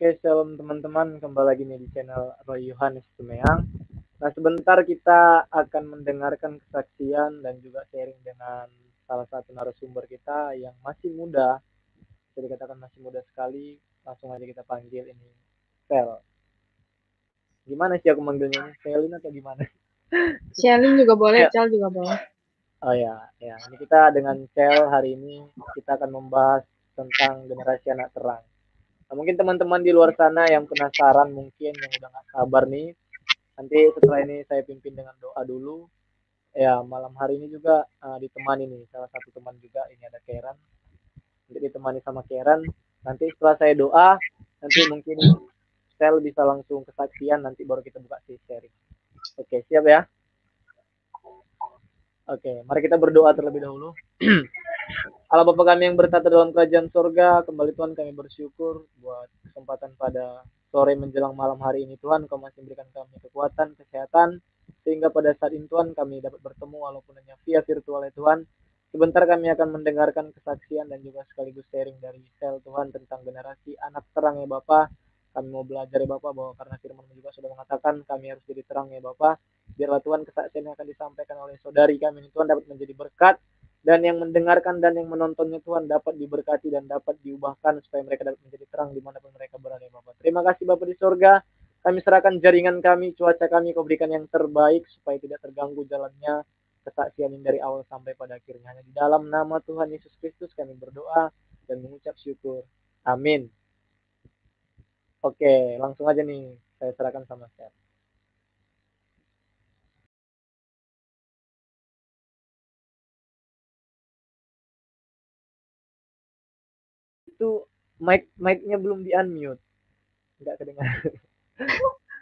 Oke, shalom teman-teman, kembali lagi nih di channel Roy Yohanes Tumeang. Nah, sebentar kita akan mendengarkan kesaksian dan juga sharing dengan salah satu narasumber kita yang masih muda. Jadi dikatakan masih muda sekali. Langsung aja kita panggil ini Sel. Gimana sih aku manggilnya ini? Selin atau gimana? Shelly juga boleh, Ya. Cel juga boleh. Oh ya, ya. Ini kita dengan Sel hari ini kita akan membahas tentang generasi anak terang. Nah, mungkin teman-teman di luar sana yang penasaran mungkin yang udah nggak sabar nih. Nanti setelah ini saya pimpin dengan doa dulu. Ya, malam hari ini juga ditemani nih salah satu teman juga, ini ada Karen. Nanti ditemani sama Karen. Nanti setelah saya doa, nanti mungkin Sel bisa langsung kesaksian, nanti baru kita buka sesi sharing. Oke, siap ya? Oke, mari kita berdoa terlebih dahulu. Allah Bapa kami yang bertata dalam kerajaan surga, kembali Tuhan kami bersyukur buat kesempatan pada sore menjelang malam hari ini Tuhan, Kau masih berikan kami kekuatan, kesehatan, sehingga pada saat ini Tuhan kami dapat bertemu walaupun hanya via virtual ya Tuhan. Sebentar kami akan mendengarkan kesaksian dan juga sekaligus sharing dari Sel Tuhan tentang generasi anak terang ya Bapak. Kami mau belajar ya Bapak bahwa karena firman juga sudah mengatakan kami harus jadi terang ya Bapak. Biarlah Tuhan kesaksian yang akan disampaikan oleh saudari kami ini Tuhan dapat menjadi berkat, dan yang mendengarkan dan yang menontonnya Tuhan dapat diberkati dan dapat diubahkan supaya mereka dapat menjadi terang dimanapun mereka berada Bapak. Terima kasih Bapak di surga. Kami serahkan jaringan kami, cuaca kami, Kau berikan yang terbaik supaya tidak terganggu jalannya kesaksian ini dari awal sampai pada akhirnya. Hanya di dalam nama Tuhan Yesus Kristus kami berdoa dan mengucap syukur. Amin. Oke, langsung aja nih saya serahkan sama Seth. Itu mic-nya belum di unmute, nggak kedengaran.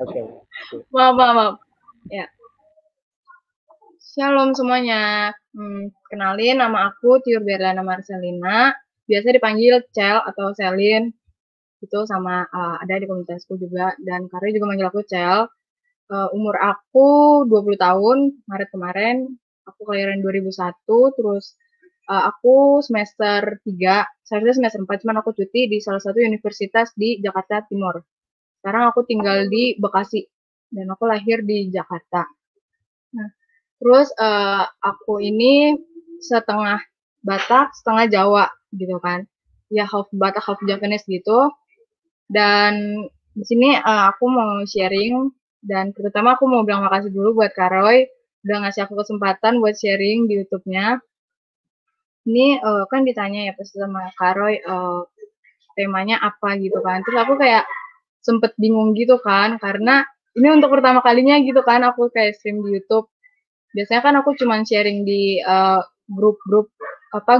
Oke. Maaf. Ya. Shalom semuanya. Kenalin, nama aku Tiur Berlana Marcelina. Biasa dipanggil Cel atau Selin. Itu sama ada di komunitasku juga. Dan Karya juga manggil aku Cel. Umur aku 20 tahun, Maret kemarin. Aku kelahiran 2001, terus aku semester 3, seharusnya semester 4, cuman aku cuti di salah satu universitas di Jakarta Timur. Sekarang aku tinggal di Bekasi dan aku lahir di Jakarta. Nah, terus aku ini setengah Batak, setengah Jawa gitu kan. Ya half Batak, half Japanese gitu. Dan di sini aku mau sharing dan terutama aku mau bilang makasih dulu buat Karoy udah ngasih aku kesempatan buat sharing di YouTube-nya. Ini kan ditanya ya pasti sama Karoy temanya apa gitu kan. Terus aku kayak sempet bingung gitu kan karena ini untuk pertama kalinya gitu kan aku kayak stream di YouTube. Biasanya kan aku cuman sharing di grup-grup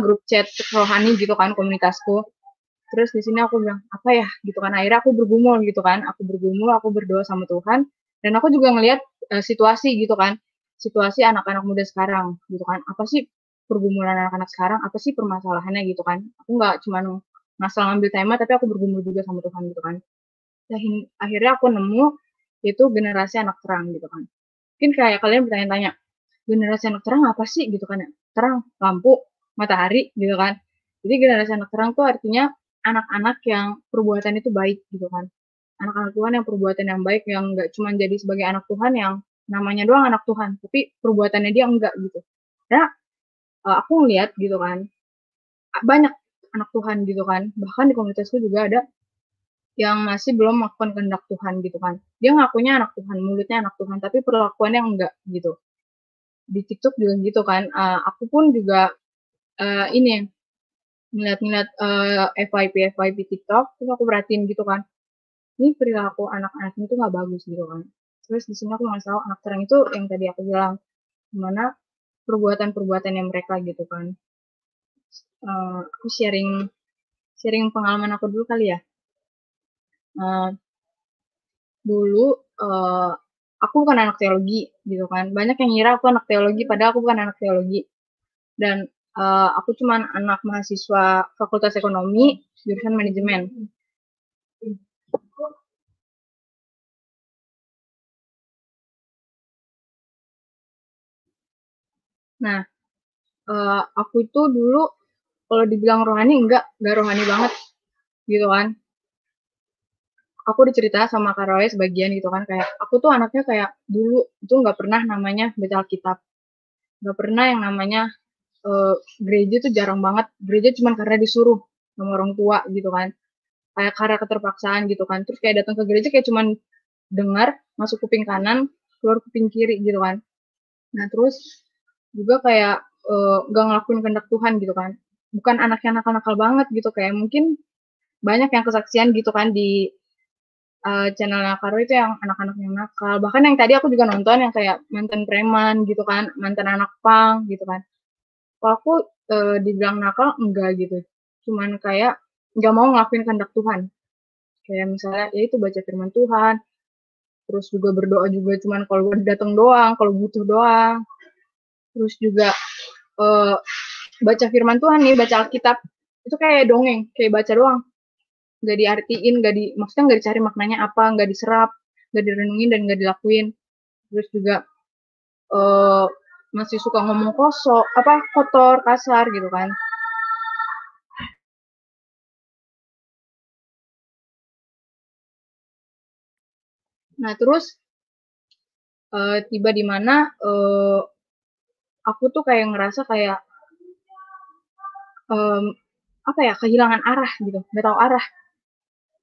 grup chat rohani gitu kan komunitasku. Terus di sini aku bilang apa ya gitu kan, akhirnya aku bergumul gitu kan, aku berdoa sama Tuhan dan aku juga ngelihat situasi gitu kan, situasi anak-anak muda sekarang gitu kan, apa sih pergumulan anak-anak sekarang, apa sih permasalahannya gitu kan. Aku nggak cuma ngasal ngambil tema tapi aku bergumul juga sama Tuhan gitu kan. Dan akhirnya aku nemu itu generasi anak terang gitu kan. Mungkin kayak kalian bertanya-tanya, generasi anak terang apa sih gitu kan ya? Terang, lampu, matahari gitu kan. Jadi generasi anak terang tuh artinya anak-anak yang perbuatan itu baik gitu kan. Anak-anak Tuhan yang perbuatan yang baik, yang nggak cuma jadi sebagai anak Tuhan yang namanya doang anak Tuhan, tapi perbuatannya dia enggak gitu. Nah, aku ngeliat gitu kan, banyak anak Tuhan gitu kan. Bahkan di komunitasku juga ada yang masih belum melakukan kehendak Tuhan gitu kan. Dia ngakunya anak Tuhan, mulutnya anak Tuhan, tapi perlakuannya enggak gitu. Di TikTok juga gitu kan. Aku pun juga ini ngeliat-ngeliat FYP TikTok, terus aku perhatiin gitu kan. Ini perilaku anak-anak itu nggak bagus gitu kan. Terus di sini aku ngasih tahu anak terang itu yang tadi aku bilang, gimana perbuatan-perbuatan yang mereka gitu kan. Aku sharing pengalaman aku dulu kali ya. Dulu aku bukan anak teologi gitu kan. Banyak yang ngira aku anak teologi, padahal aku bukan anak teologi. Dan aku cuma anak mahasiswa Fakultas Ekonomi jurusan manajemen. Nah, aku itu dulu kalau dibilang rohani enggak rohani banget gitu kan. aku dicerita sama Kak Roy sebagian gitu kan, kayak aku tuh anaknya kayak dulu itu nggak pernah namanya baca Alkitab, nggak pernah yang namanya gereja tuh jarang banget, gereja cuma karena disuruh sama orang tua gitu kan, kayak karena keterpaksaan gitu kan, terus kayak datang ke gereja kayak cuman dengar masuk kuping kanan keluar kuping kiri gitu kan. Nah terus juga kayak nggak ngelakuin kehendak Tuhan gitu kan, bukan anak yang nakal-nakal banget gitu, kayak mungkin banyak yang kesaksian gitu kan di channelnya Karo itu yang anak-anak yang nakal, bahkan yang tadi aku juga nonton yang kayak mantan preman gitu kan, mantan anak pang gitu kan. Kalau aku dibilang nakal enggak gitu, cuman kayak nggak mau ngelakuin kehendak Tuhan, kayak misalnya ya itu baca firman Tuhan, terus juga berdoa juga cuman kalau datang doang, kalau butuh doang, terus juga uh, baca firman Tuhan nih, baca Alkitab itu kayak dongeng, kayak baca doang, nggak diartiin, maksudnya nggak dicari maknanya apa, nggak diserap, nggak direnungin dan nggak dilakuin. Terus juga uh, masih suka ngomong kosong, apa kotor, kasar gitu kan. Nah terus tiba di mana aku tuh kayak ngerasa kayak um, apa ya, kehilangan arah gitu, nggak tahu arah.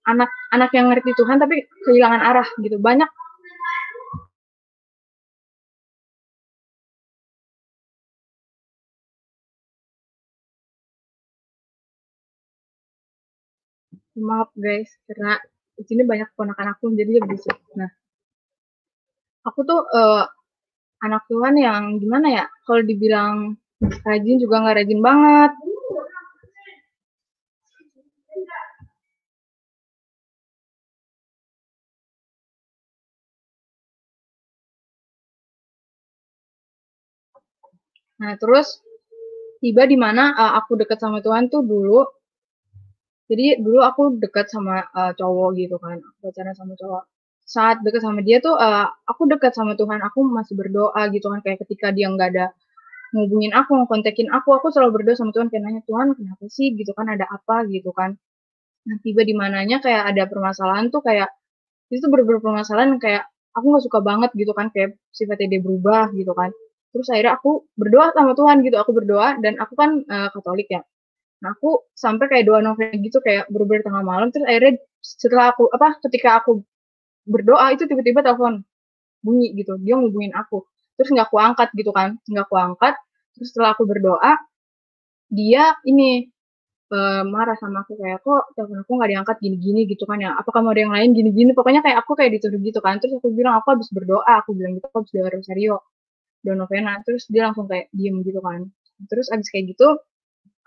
Anak-anak yang ngerti Tuhan tapi kehilangan arah gitu. Banyak. Maaf guys, karena di sini banyak ponakan aku jadi dia berisik. Nah, aku tuh anak Tuhan yang gimana ya? Kalau dibilang rajin juga nggak rajin banget. Nah, terus tiba di mana aku dekat sama Tuhan tuh dulu. Jadi dulu aku dekat sama cowok gitu kan, aku pacaran sama cowok. Saat dekat sama dia tuh aku dekat sama Tuhan, aku masih berdoa gitu kan, kayak ketika dia nggak ada ngubungin aku, ngontekin aku selalu berdoa sama Tuhan, kayak nanya Tuhan kenapa sih gitu kan, ada apa gitu kan. Nah tiba di mananya kayak ada permasalahan tuh, kayak itu bener-bener permasalahan kayak aku nggak suka banget gitu kan, kayak sifatnya dia berubah gitu kan. Terus akhirnya aku berdoa sama Tuhan gitu, aku berdoa dan aku kan Katolik ya. Nah aku sampai kayak doa novena gitu, kayak bener-bener tengah malam, terus akhirnya setelah aku ketika aku berdoa itu tiba-tiba telepon bunyi gitu, dia ngubungin aku, terus nggak aku angkat gitu kan, nggak aku angkat. Terus setelah aku berdoa dia ini marah sama aku, kayak kok telepon aku nggak diangkat gini-gini gitu kan ya, apa kamu ada yang lain gini-gini, pokoknya kayak aku kayak dituduh gitu kan. Terus aku bilang aku habis berdoa, aku bilang gitu, aku habis doa rosario, doa novena. Terus dia langsung kayak diem gitu kan. Terus abis kayak gitu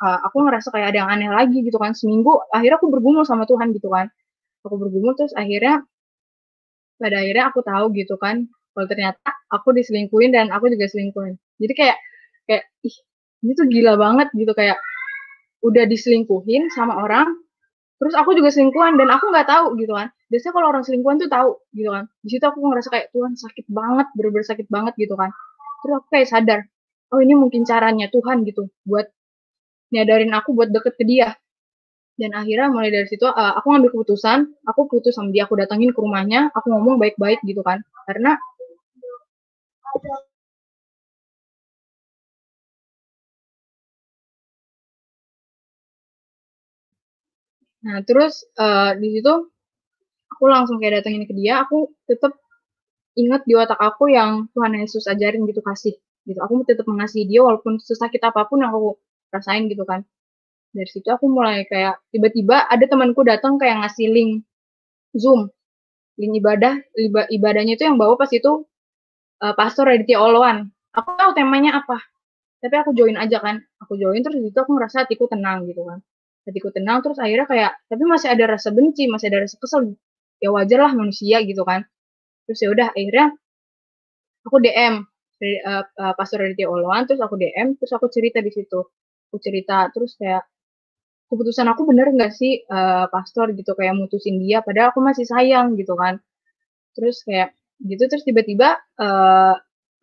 aku ngerasa kayak ada yang aneh lagi gitu kan. Seminggu akhirnya aku bergumul sama Tuhan gitu kan, aku bergumul. Terus pada akhirnya aku tahu gitu kan kalau ternyata aku diselingkuhin dan aku juga selingkuhin. Jadi kayak kayak ih, ini tuh gila banget gitu, kayak udah diselingkuhin sama orang, terus aku juga selingkuhan dan aku nggak tahu gitu kan. Biasanya kalau orang selingkuhan tuh tahu gitu kan. Di situ aku ngerasa kayak Tuhan sakit banget, bener-bener sakit banget gitu kan. Terus aku kayak sadar, oh ini mungkin caranya Tuhan gitu buat nyadarin aku buat deket ke dia. Dan akhirnya mulai dari situ aku ngambil keputusan, aku putus sama dia, aku datangin ke rumahnya, aku ngomong baik-baik gitu kan. Karena nah terus di situ aku langsung kayak datengin ke dia, aku tetap ingat di otak aku yang Tuhan Yesus ajarin gitu, kasih gitu. Aku tetap mengasihi dia walaupun sesakit apapun yang aku rasain gitu kan. Dari situ aku mulai kayak tiba-tiba ada temanku datang kayak ngasih link Zoom, link ibadahnya itu yang bawa pas itu Pastor Raditya Oloan. Aku tahu temanya apa, tapi aku join aja kan. Aku join terus itu aku ngerasa hatiku tenang gitu kan. Hatiku tenang terus akhirnya kayak tapi masih ada rasa benci, masih ada rasa kesel. Ya wajar lah manusia gitu kan. Terus ya udah akhirnya aku DM Pastor Raditya Oloan, terus aku DM, terus aku cerita di situ. Aku cerita terus kayak keputusan aku bener nggak sih pastor gitu, kayak mutusin dia padahal aku masih sayang gitu kan. Terus kayak gitu terus tiba-tiba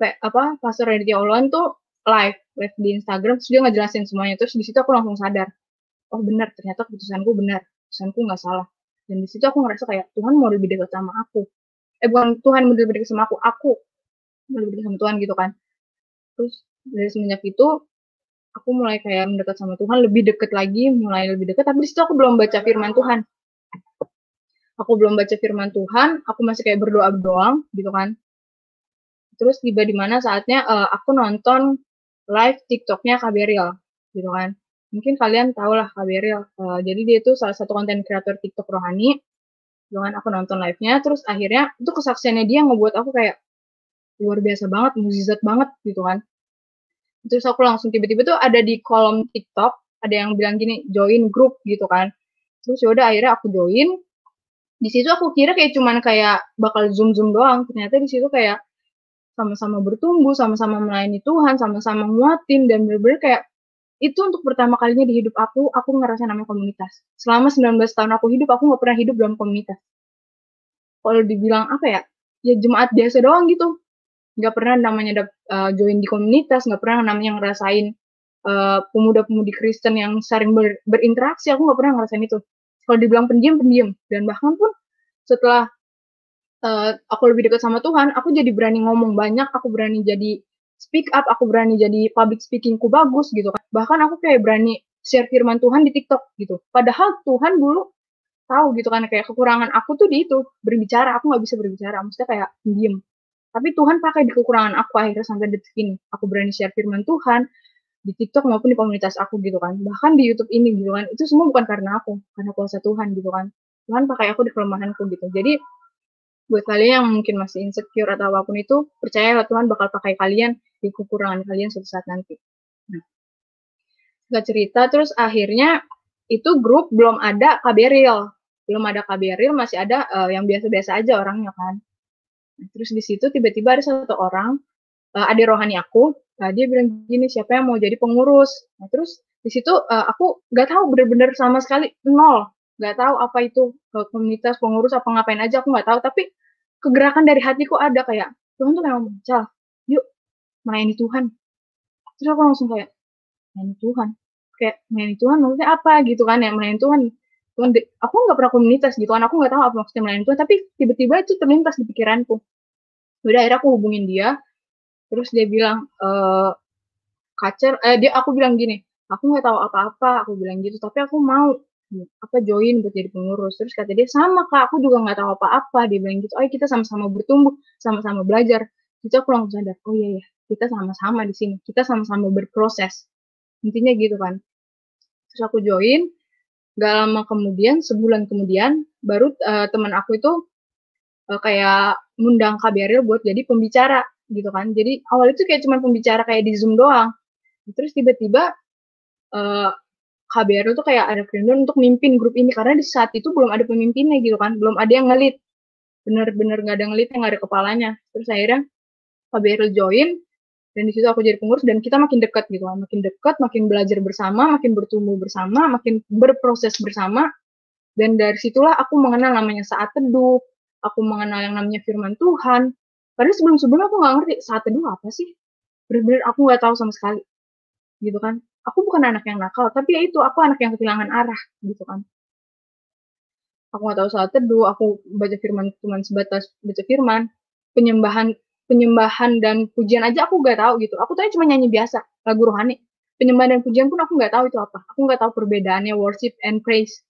kayak apa pastor Raditya Oloan tuh live di Instagram, terus dia ngejelasin semuanya. Terus di situ aku langsung sadar, oh benar ternyata keputusanku benar, keputusanku nggak salah. Dan di situ aku ngerasa kayak Tuhan mau lebih dekat sama aku. Bukan Tuhan mau lebih dekat sama aku mau lebih dekat sama Tuhan gitu kan. Terus dari semenjak itu aku mulai kayak mendekat sama Tuhan, lebih deket lagi, mulai lebih deket. Tapi di situ aku belum baca firman Tuhan. Aku belum baca firman Tuhan, aku masih kayak berdoa doang gitu kan. Terus tiba di mana saatnya aku nonton live TikToknya KBRIL gitu kan. Mungkin kalian tahu lah KBRIL. Jadi dia itu salah satu konten kreator TikTok rohani. Dengan aku nonton live-nya, terus akhirnya itu kesaksiannya dia ngebuat aku kayak luar biasa banget, mukjizat banget gitu kan. Terus aku langsung tiba-tiba tuh ada di kolom TikTok, ada yang bilang gini, join grup gitu kan. Terus yaudah akhirnya aku join. Di situ aku kira kayak cuman kayak bakal zoom doang. Ternyata di situ kayak sama-sama bertumbuh, sama-sama melayani Tuhan, sama-sama nguatin, dan bener-bener kayak itu untuk pertama kalinya di hidup aku ngerasa namanya komunitas. Selama 19 tahun aku hidup, aku nggak pernah hidup dalam komunitas. Kalau dibilang apa ya, ya jemaat biasa doang gitu. Nggak pernah namanya join di komunitas, nggak pernah namanya ngerasain pemuda-pemudi Kristen yang sering berinteraksi, aku nggak pernah ngerasain itu. Kalau dibilang pendiam. Dan bahkan pun setelah aku lebih dekat sama Tuhan, aku jadi berani ngomong banyak, aku berani jadi speak up, aku berani jadi public speakingku bagus gitu kan. Bahkan aku kayak berani share firman Tuhan di TikTok gitu. Padahal Tuhan dulu tahu gitu kan, kayak kekurangan aku tuh di itu, berbicara, aku nggak bisa berbicara, maksudnya kayak diem. Tapi Tuhan pakai di kekurangan aku akhirnya sampai detik ini. Aku berani share firman Tuhan di TikTok maupun di komunitas aku gitu kan. Bahkan di YouTube ini gitu kan. Itu semua bukan karena aku, karena kuasa Tuhan gitu kan. Tuhan pakai aku di kelemahanku gitu. Jadi buat kalian yang mungkin masih insecure atau apapun itu, percayalah Tuhan bakal pakai kalian di kekurangan kalian suatu saat nanti. Nah, gak cerita terus akhirnya itu grup belum ada KBRIL. Belum ada KBRIL, masih ada yang biasa-biasa aja orangnya kan. Nah, terus di situ tiba-tiba ada satu orang, adik rohani aku, dia bilang gini, siapa yang mau jadi pengurus? Nah, terus di situ aku nggak tahu, bener-bener sama sekali nol, nggak tahu apa itu komunitas pengurus apa ngapain aja, aku nggak tahu. Tapi kegerakan dari hatiku ada kayak Tuhan tuh memang Cal, yuk melayani Tuhan. Terus aku langsung kayak melayani Tuhan, kayak melayani Tuhan maksudnya apa gitu kan ya, melayani Tuhan. Tuhan, aku nggak pernah komunitas gitu kan, aku nggak tahu apa maksudnya melayani Tuhan, tapi tiba-tiba itu terlintas di pikiranku. Udah akhirnya aku hubungin dia, terus dia bilang aku bilang gini, aku nggak tahu apa-apa, aku bilang gitu, tapi aku mau join buat jadi pengurus. Terus kata dia, sama Kak, aku juga nggak tahu apa-apa. Dia bilang gitu, ayo kita sama-sama bertumbuh, sama-sama belajar. Itu aku langsung sadar, oh iya ya, kita sama-sama di sini, kita sama-sama berproses. Intinya gitu kan. Terus aku join, gak lama kemudian, sebulan kemudian, baru teman aku itu kayak ngundang KBRIL buat jadi pembicara gitu kan. Jadi awal itu kayak cuma pembicara kayak di Zoom doang. Terus tiba-tiba KBRIL tuh kayak ada kerinduan untuk mimpin grup ini, karena di saat itu belum ada pemimpinnya gitu kan, belum ada yang ngelit, bener-bener nggak ada ngelitnya, nggak ada kepalanya. Terus akhirnya KBRIL join, dan di situ aku jadi pengurus, dan kita makin dekat gitu kan, makin dekat, makin belajar bersama, makin bertumbuh bersama, makin berproses bersama. Dan dari situlah aku mengenal namanya saat teduh, aku mengenal yang namanya firman Tuhan. Padahal sebelum-sebelumnya aku nggak ngerti saat teduh apa sih, bener-bener aku nggak tahu sama sekali gitu kan. Aku bukan anak yang nakal, tapi ya itu, aku anak yang kehilangan arah gitu kan. Aku nggak tahu saat teduh, aku baca firman cuma sebatas baca firman, penyembahan penyembahan dan pujian aja aku nggak tahu gitu. Aku tahu cuma nyanyi biasa, lagu rohani. Penyembahan dan pujian pun aku nggak tahu itu apa. Aku nggak tahu perbedaannya worship and praise.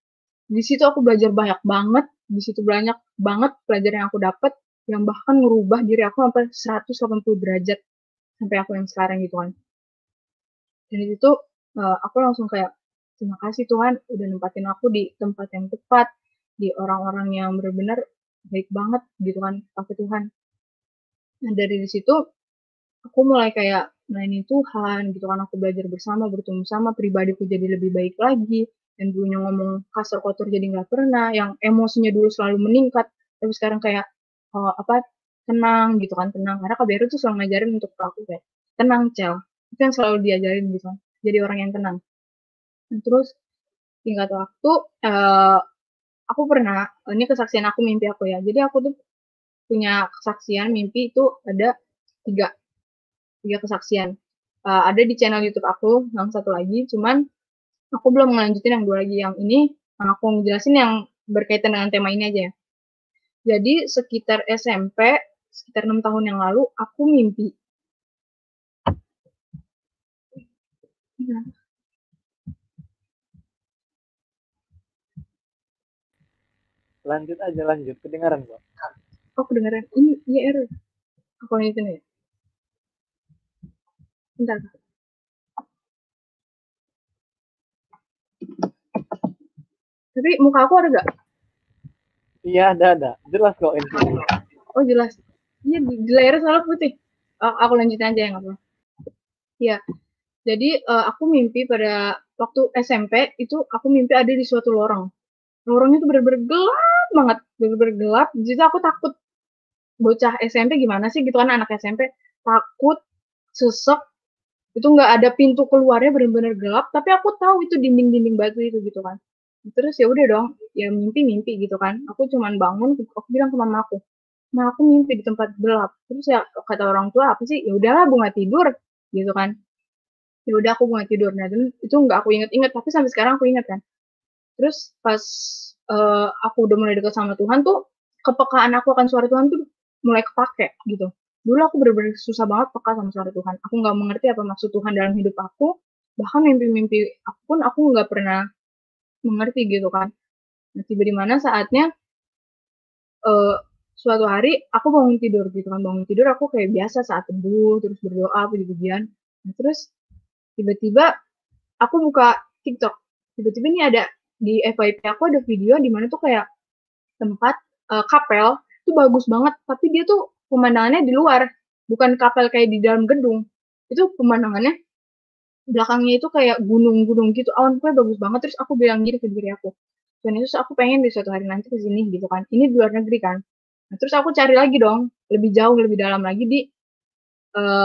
Di situ aku belajar banyak banget, di situ banyak banget pelajaran yang aku dapat, yang bahkan ngerubah diri aku sampai 180 derajat sampai aku yang sekarang gitu kan. Dan itu aku langsung kayak terima kasih Tuhan udah nempatin aku di tempat yang tepat, di orang-orang yang benar-benar baik banget gitu kan, pakai Tuhan. Nah dari situ aku mulai kayak melayani Tuhan gitu kan, aku belajar bersama, bertumbuh sama, pribadiku jadi lebih baik lagi, dan dulunya ngomong kasar kotor jadi nggak pernah, yang emosinya dulu selalu meningkat, tapi sekarang kayak tenang gitu kan, tenang. Karena KBR tuh selalu ngajarin untuk aku kayak tenang Cel, itu yang selalu diajarin gitu kan, jadi orang yang tenang. Terus singkat waktu aku pernah, ini kesaksian aku, mimpi aku ya, jadi aku tuh punya kesaksian mimpi itu ada tiga kesaksian. Ada di channel YouTube aku, yang satu lagi, cuman aku belum ngelanjutin yang dua lagi. Yang ini aku ngejelasin yang berkaitan dengan tema ini aja ya. Jadi sekitar SMP, sekitar 6 tahun yang lalu, aku mimpi. Lanjut aja, lanjut. Kedengaran kok. Oh, kedengeran. Ini IR. Aku ini nih. Bentar. Tapi muka aku ada gak? Iya, ada. Jelas kok ini. Oh, jelas. Iya, di layarnya salah putih. Aku lanjutin aja yang apa. Iya. Jadi aku mimpi pada waktu SMP itu aku mimpi ada di suatu lorong. Lorongnya tuh bener-bener gelap banget, bener-bener gelap. Jadi aku takut. Bocah SMP gimana sih gitu kan, anak SMP takut, sesek, itu nggak ada pintu keluarnya, bener-bener gelap. Tapi aku tahu itu dinding-dinding batu itu gitu kan. Terus ya udah dong, ya mimpi-mimpi gitu kan. Aku cuman bangun, aku bilang ke mama aku, "Ma, aku mimpi di tempat gelap." Terus ya kata orang tua apa sih? Ya udahlah, bunga tidur gitu kan. Ya udah aku bunga tidur. Nah, itu nggak aku inget-inget, tapi sampai sekarang aku inget kan. Terus pas aku udah mulai dekat sama Tuhan tuh, kepekaan aku akan suara Tuhan tuh mulai kepake gitu. Dulu aku bener-bener susah banget peka sama suara Tuhan. Aku nggak mengerti apa maksud Tuhan dalam hidup aku. Bahkan mimpi-mimpi aku pun aku nggak pernah mengerti gitu kan. Nah, tiba di mana saatnya uh, suatu hari aku bangun tidur gitu kan. Bangun tidur aku kayak biasa saat teduh, terus berdoa, puji-pujian. Nah, terus tiba-tiba aku buka TikTok. Tiba-tiba ini ada di FYP aku ada video di mana tuh kayak tempat kapel itu bagus banget, tapi dia tuh pemandangannya di luar, bukan kapel kayak di dalam gedung. Itu pemandangannya belakangnya itu kayak gunung-gunung gitu, awan pokoknya bagus banget. Terus aku bilang gini ke diri aku, "Tuhan Yesus, aku pengen di suatu hari nanti ke sini gitu kan." Ini di luar negeri kan. Nah, terus aku cari lagi dong, lebih jauh, lebih dalam lagi di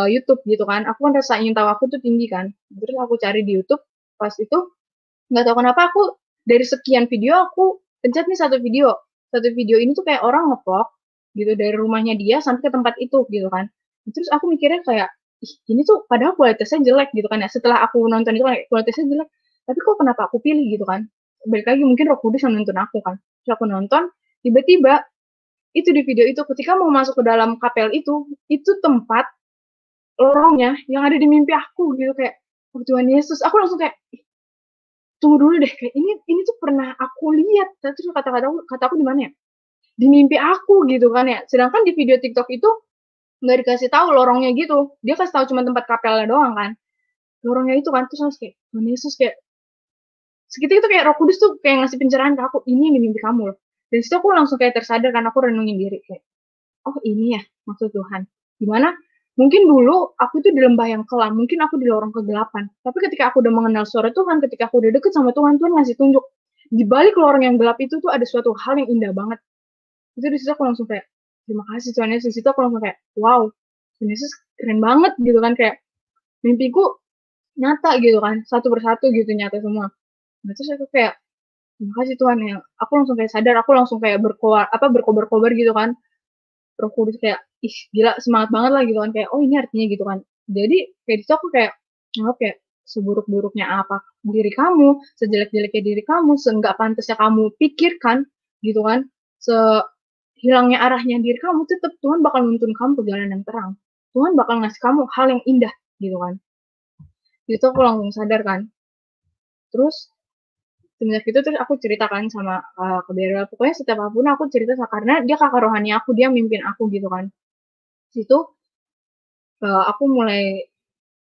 YouTube gitu kan. Aku kan rasa ingin tahu aku tuh tinggi kan. Terus aku cari di YouTube, pas itu nggak tahu kenapa aku dari sekian video aku pencet nih satu video ini tuh kayak orang ngevlog gitu dari rumahnya dia sampai ke tempat itu gitu kan. Terus aku mikirnya kayak, ih, ini tuh padahal kualitasnya jelek gitu kan ya, setelah aku nonton itu kayak kualitasnya jelek, tapi kok kenapa aku pilih gitu kan. Balik lagi mungkin Roh Kudus yang nonton aku kan. Terus aku nonton, tiba-tiba itu di video itu ketika mau masuk ke dalam kapel itu tempat lorongnya yang ada di mimpi aku gitu kayak, oh Tuhan Yesus, aku langsung kayak, tunggu dulu deh, kayak ini tuh pernah aku lihat. Terus kata aku di mana ya? Di mimpi aku gitu kan ya. Sedangkan di video TikTok itu nggak dikasih tahu lorongnya gitu. Dia kasih tahu cuma tempat kapelnya doang kan. Lorongnya itu kan, terus langsung kayak, Tuhan Yesus, kayak segitu itu kayak Roh Kudus tuh kayak ngasih pencerahan ke aku, ini yang di mimpi kamu loh. Dan situ aku langsung kayak tersadar kan, aku renungin diri kayak, oh ini ya maksud Tuhan. Gimana? Mungkin dulu aku tuh di lembah yang kelam, mungkin aku di lorong kegelapan. Tapi ketika aku udah mengenal suara Tuhan, ketika aku udah deket sama Tuhan, Tuhan ngasih tunjuk. Di balik lorong yang gelap itu tuh ada suatu hal yang indah banget. Itu di situ aku langsung kayak, terima kasih Tuhan Yesus. Di situ aku langsung kayak, wow, Tuhan Yesus keren banget gitu kan. Kayak mimpiku nyata gitu kan, satu persatu gitu nyata semua. Nah, terus aku kayak, terima kasih Tuhan ya. Aku langsung kayak sadar, aku langsung kayak berkobar-kobar gitu kan. Roh Kudus kayak, ih gila semangat banget lah gitu kan, kayak oh ini artinya gitu kan. Jadi kayak itu aku kayak, oh kayak seburuk-buruknya apa diri kamu, sejelek-jeleknya diri kamu, seenggak pantasnya kamu pikirkan gitu kan, sehilangnya arahnya diri kamu, tetap Tuhan bakal nuntun kamu ke jalan yang terang. Tuhan bakal ngasih kamu hal yang indah gitu kan. Itu aku langsung sadar kan. Terus semenjak itu terus aku ceritakan sama ke Bella, pokoknya setiap apapun aku cerita karena dia kakak rohani aku, dia mimpin aku gitu kan. Situ aku mulai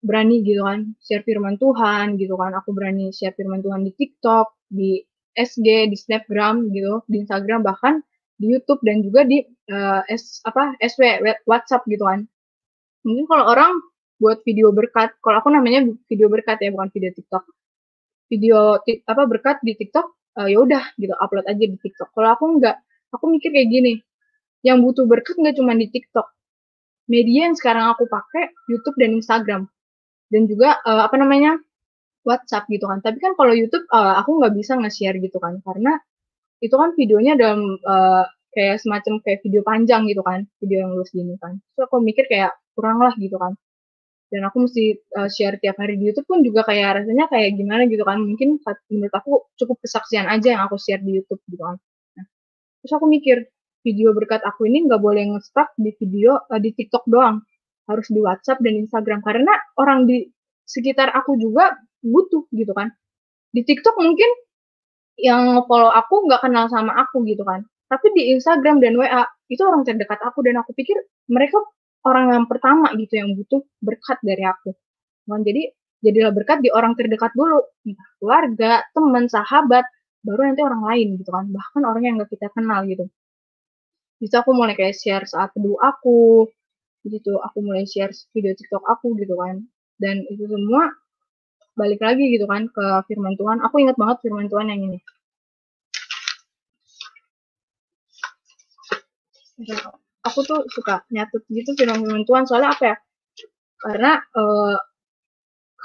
berani gitu kan share firman Tuhan gitu kan. Aku berani share firman Tuhan di TikTok, di SG, di Snapgram gitu, di Instagram, bahkan di YouTube dan juga di SW WhatsApp gitu kan. Mungkin kalau orang buat video berkat, kalau aku namanya video berkat ya, bukan video TikTok. Video berkat di TikTok, ya udah gitu upload aja di TikTok. Kalau aku enggak, aku mikir kayak gini, yang butuh berkat nggak cuma di TikTok. Media yang sekarang aku pakai YouTube dan Instagram dan juga WhatsApp gitu kan. Tapi kan kalau YouTube aku nggak bisa nge-share gitu kan karena itu kan videonya dalam kayak semacam kayak video panjang gitu kan, video yang luas gini kan. So aku mikir kayak kurang lah gitu kan. Dan aku mesti share tiap hari di YouTube pun juga kayak rasanya kayak gimana gitu kan. Mungkin menurut aku cukup kesaksian aja yang aku share di YouTube gitu kan. Terus aku mikir, video berkat aku ini nggak boleh nge-stuck di video di TikTok doang, harus di WhatsApp dan Instagram karena orang di sekitar aku juga butuh gitu kan. Di TikTok mungkin yang follow aku nggak kenal sama aku gitu kan. Tapi di Instagram dan WA itu orang terdekat aku dan aku pikir mereka orang yang pertama gitu yang butuh berkat dari aku. Nah, jadi jadilah berkat di orang terdekat dulu, entah keluarga, teman, sahabat, baru nanti orang lain gitu kan. Bahkan orang yang nggak kita kenal gitu. Bisa aku mulai kayak share saat teduh aku, gitu. Aku mulai share video TikTok aku gitu kan. Dan itu semua balik lagi gitu kan ke firman Tuhan. Aku ingat banget firman Tuhan yang ini. Aku tuh suka nyatet gitu firman Tuhan soalnya apa ya? Karena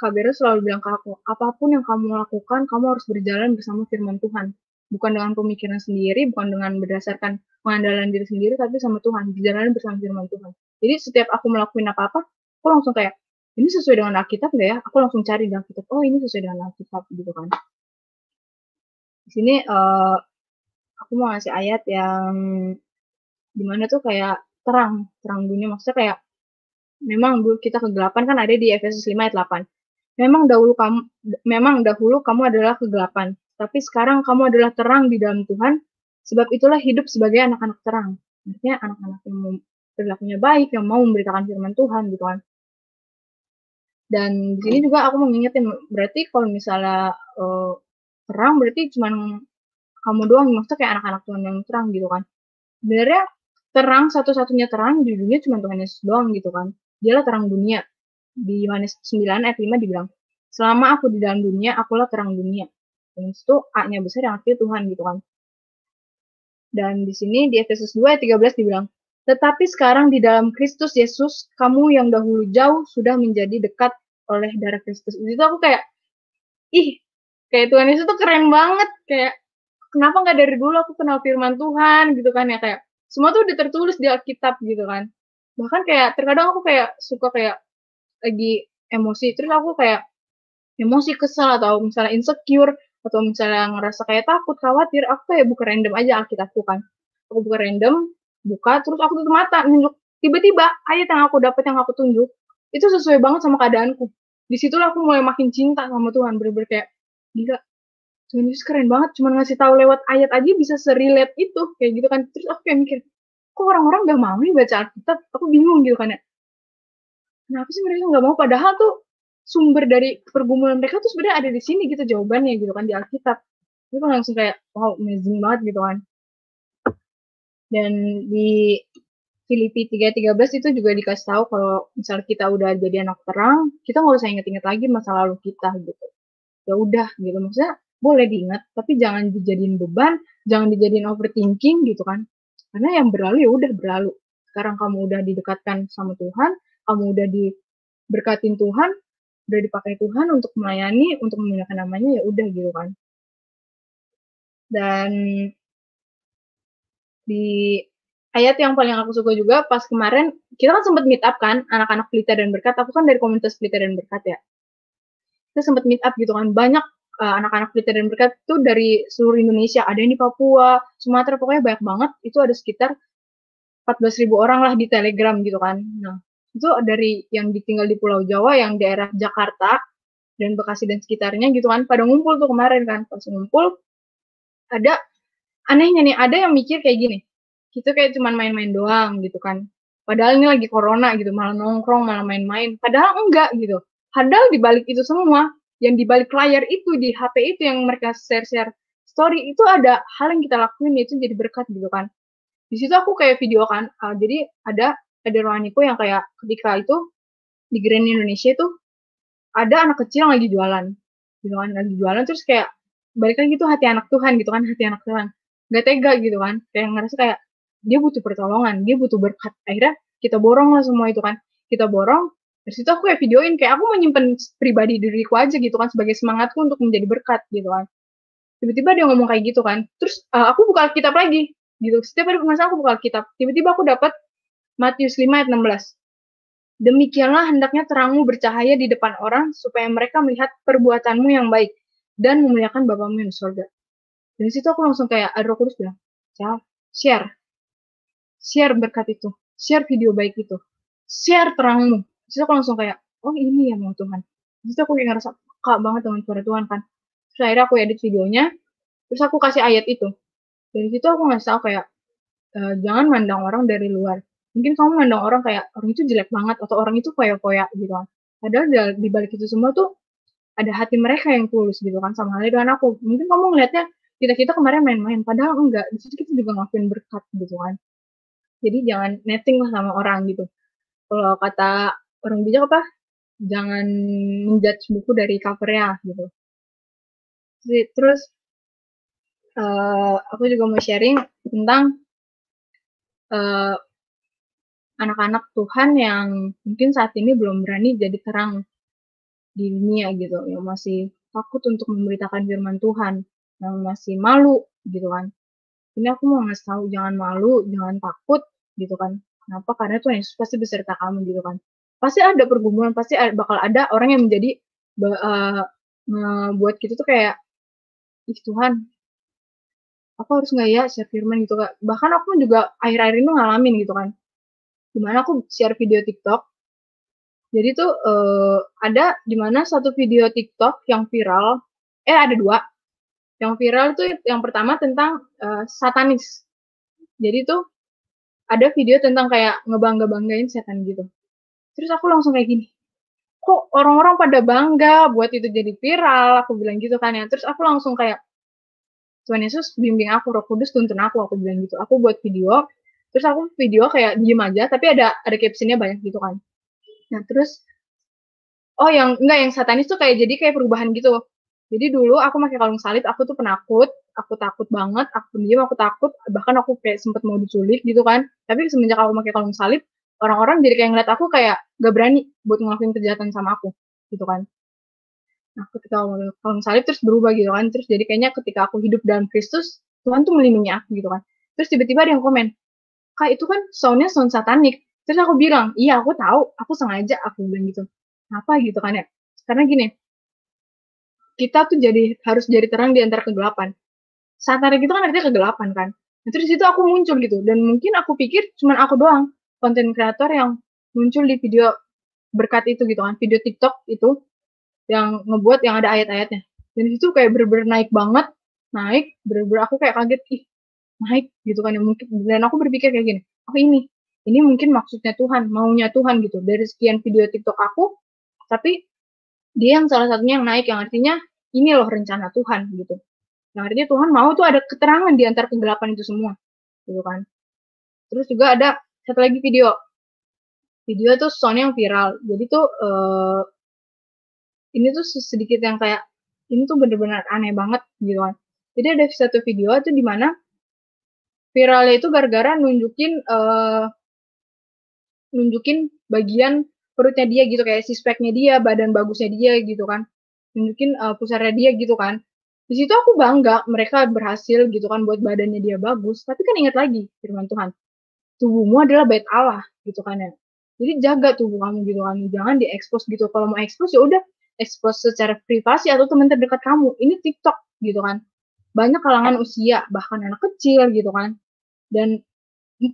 Kak Bero selalu bilang ke aku, apapun yang kamu lakukan, kamu harus berjalan bersama firman Tuhan. Bukan dengan pemikiran sendiri, bukan dengan berdasarkan pengandalan diri sendiri, tapi sama Tuhan. Berjalan bersama firman Tuhan. Jadi setiap aku melakukan apa-apa, aku langsung kayak, ini sesuai dengan Alkitab nggak ya? Aku langsung cari di Alkitab, oh ini sesuai dengan Alkitab gitu kan. Di sini aku mau ngasih ayat yang dimana tuh kayak terang dunia. Maksudnya kayak, memang dulu kita kegelapan kan ada di Efesus 5 ayat 8. Memang dahulu kamu adalah kegelapan, tapi sekarang kamu adalah terang di dalam Tuhan, sebab itulah hidup sebagai anak-anak terang. Artinya anak-anak yang perilakunya baik, yang mau memberitakan firman Tuhan gitu kan. Dan di sini juga aku mau ngingetin, berarti kalau misalnya terang berarti cuman kamu doang, maksudnya kayak anak-anak Tuhan yang terang gitu kan. Sebenarnya terang, satu-satunya terang di dunia cuma Tuhan Yesus doang gitu kan. Dialah terang dunia. Di Yohanes 9 ayat 5 dibilang, selama aku di dalam dunia, akulah terang dunia. Dan itu A-nya besar yang artinya Tuhan gitu kan. Dan di sini di Efesus 2 ayat 13 dibilang, tetapi sekarang di dalam Kristus Yesus, kamu yang dahulu jauh sudah menjadi dekat oleh darah Kristus. Itu aku kayak, kayak Tuhan Yesus tuh keren banget. Kayak, kenapa nggak dari dulu aku kenal firman Tuhan gitu kan ya. Kayak, semua tuh udah tertulis di Alkitab gitu kan. Bahkan kayak, terkadang aku kayak suka kayak lagi emosi, terus aku kayak emosi, kesel, atau misalnya insecure, atau misalnya ngerasa kayak takut, khawatir, aku kayak buka random aja Alkitabku kan. Aku buka random, buka, terus aku tutup mata, nunjuk. Tiba-tiba ayat yang aku dapat, yang aku tunjuk, itu sesuai banget sama keadaanku. Disitulah aku mulai makin cinta sama Tuhan, bener-bener kayak, gila, Tuhan Yesus keren banget, cuma ngasih tahu lewat ayat aja bisa serelate itu, kayak gitu kan. Terus aku kayak mikir, kok orang-orang gak mau nih baca Alkitab? Aku bingung gitu kan ya. Kenapa sih mereka nggak mau? Padahal tuh sumber dari pergumulan mereka tuh sebenarnya ada di sini gitu jawabannya gitu kan di Alkitab. Itu kan langsung kayak wow amazing banget gitu kan. Dan di Filipi 3:13 itu juga dikasih tahu kalau misal kita udah jadi anak terang, kita nggak usah inget-inget lagi masa lalu kita gitu. Ya udah gitu, maksudnya boleh diingat, tapi jangan dijadiin beban, jangan dijadiin overthinking gitu kan. Karena yang berlalu ya udah berlalu. Sekarang kamu udah didekatkan sama Tuhan, kamu udah diberkatin Tuhan, udah dipakai Tuhan untuk melayani, untuk memuliakan namanya, ya udah gitu kan. Dan di ayat yang paling aku suka juga pas kemarin, kita kan sempat meet up kan, anak-anak Pelita dan Berkat, aku kan dari komunitas Pelita dan Berkat ya. Kita sempat meet up gitu kan, banyak anak-anak Pelita dan Berkat itu dari seluruh Indonesia, ada yang di Papua, Sumatera, pokoknya banyak banget, itu ada sekitar 14.000 orang lah di Telegram gitu kan. Nah, itu dari yang tinggal di Pulau Jawa, yang daerah Jakarta, dan Bekasi dan sekitarnya gitu kan, pada ngumpul tuh kemarin kan. Pas ngumpul, ada anehnya nih, ada yang mikir kayak gini, kita kayak cuman main-main doang gitu kan. Padahal ini lagi corona gitu, malah nongkrong, malah main-main. Padahal enggak gitu. Padahal dibalik itu semua, yang dibalik layar itu, di HP itu yang mereka share-share story, itu ada hal yang kita lakuin, yaitu jadi berkat gitu kan. Di situ aku kayak video kan, jadi ada rohaniku yang kayak ketika itu di Grand Indonesia itu ada anak kecil yang lagi jualan gitu kan, lagi jualan, terus kayak balik lagi gitu hati anak Tuhan gitu kan, hati anak Tuhan nggak tega gitu kan, kayak ngerasa kayak dia butuh pertolongan, dia butuh berkat. Akhirnya kita borong lah semua itu kan, kita borong. Dari situ aku kayak videoin, kayak aku menyimpan pribadi diriku aja gitu kan, sebagai semangatku untuk menjadi berkat gitu kan. Tiba-tiba dia ngomong kayak gitu kan, terus aku buka Alkitab lagi gitu, setiap ada permasalahan aku buka Alkitab, tiba-tiba aku dapat Matius 5 ayat 16. Demikianlah hendaknya terangmu bercahaya di depan orang, supaya mereka melihat perbuatanmu yang baik, dan memuliakan Bapamu yang di surga. Dari situ aku langsung kayak, Roh Kudus bilang, Cal, share berkat itu, share video baik itu, share terangmu. Terus aku langsung kayak, oh ini ya mau Tuhan. Terus aku kayak ngerasa peka banget dengan suara Tuhan kan. Terus akhirnya aku edit videonya, terus aku kasih ayat itu. Dari situ aku ngasih tahu kayak, jangan mandang orang dari luar. Mungkin kamu mandang orang kayak, orang itu jelek banget, atau orang itu foya-foya gitu kan. Padahal di balik itu semua tuh, ada hati mereka yang tulus gitu kan, sama halnya dengan aku. Mungkin kamu ngelihatnya, kita kemarin main-main, padahal enggak. Di situ kita juga ngelakuin berkat gitu kan. Jadi jangan netting lah sama orang gitu. Kalau kata orang bijak apa? Jangan menjudge buku dari covernya gitu. Terus aku juga mau sharing tentang anak-anak Tuhan yang mungkin saat ini belum berani jadi terang di dunia gitu, yang masih takut untuk memberitakan firman Tuhan, yang masih malu gitu kan. Ini aku mau ngasih tahu, jangan malu, jangan takut gitu kan. Kenapa? Karena Tuhan Yesus pasti beserta kamu gitu kan. Pasti ada pergumulan, pasti bakal ada orang yang menjadi buat kita tuh kayak, ih Tuhan, aku harus nggak ya share firman gitu kan. Bahkan aku juga akhir-akhir ini ngalamin gitu kan. Dimana aku share video TikTok. Jadi tuh ada dimana satu video TikTok yang viral, ada dua. Yang viral tuh yang pertama tentang satanis. Jadi tuh ada video tentang kayak ngebangga-banggain setan gitu. Terus aku langsung kayak gini, kok orang-orang pada bangga buat itu jadi viral, aku bilang gitu kan ya. Terus aku langsung kayak, Tuhan Yesus bimbing aku, Roh Kudus tuntun aku bilang gitu. Aku buat video, terus aku video kayak diem aja, tapi ada captionnya banyak gitu kan. Nah terus, oh yang satanis tuh kayak jadi kayak perubahan gitu. Jadi dulu aku pakai kalung salib, aku tuh penakut, aku takut banget, aku diem, aku takut, bahkan aku kayak sempet mau diculik gitu kan. Tapi semenjak aku pakai kalung salib, orang-orang jadi kayak ngeliat aku kayak gak berani buat ngelakuin kejahatan sama aku, gitu kan. Nah, ketika aku kalung salib terus berubah gitu kan, terus jadi kayaknya ketika aku hidup dalam Kristus, Tuhan tuh melindungi aku gitu kan. Terus tiba-tiba ada yang komen, Kak itu kan soundnya sound satanik. Terus aku bilang, iya aku tahu, aku sengaja, aku bilang gitu. Kenapa gitu kan ya? Karena gini, kita tuh harus jadi terang di antara kegelapan. Satanik itu kan artinya kegelapan kan. Nah, terus itu aku muncul gitu. Dan mungkin aku pikir cuman aku doang, konten kreator yang muncul di video berkat itu gitu kan. Video TikTok itu yang ngebuat yang ada ayat-ayatnya. Dan itu kayak bener-bener naik banget. Naik, bener-bener aku kayak kaget, ih naik gitu kan. Mungkin, dan aku berpikir kayak gini, oh ini mungkin maksudnya Tuhan, maunya Tuhan gitu. Dari sekian video TikTok aku, tapi dia yang salah satunya yang naik, yang artinya ini loh rencana Tuhan gitu. Yang artinya Tuhan mau tuh ada keterangan di antara kegelapan itu semua, gitu kan. Terus juga ada satu lagi video tuh soundnya yang viral. Jadi tuh ini tuh sedikit yang kayak ini tuh bener-bener aneh banget gitu kan. Jadi ada satu video tuh di mana viralnya itu gara-gara nunjukin bagian perutnya dia gitu, kayak six pack-nya dia, badan bagusnya dia gitu kan. Nunjukin pusarnya dia gitu kan. Di situ aku bangga mereka berhasil gitu kan buat badannya dia bagus, tapi kan ingat lagi firman Tuhan. Tubuhmu adalah bait Allah gitu kan ya. Jadi jaga tubuh kamu gitu kan. Jangan diekspos gitu. Kalau mau ekspos ya udah ekspos secara privasi atau teman terdekat kamu. Ini TikTok gitu kan. Banyak kalangan usia, bahkan anak kecil gitu kan. Dan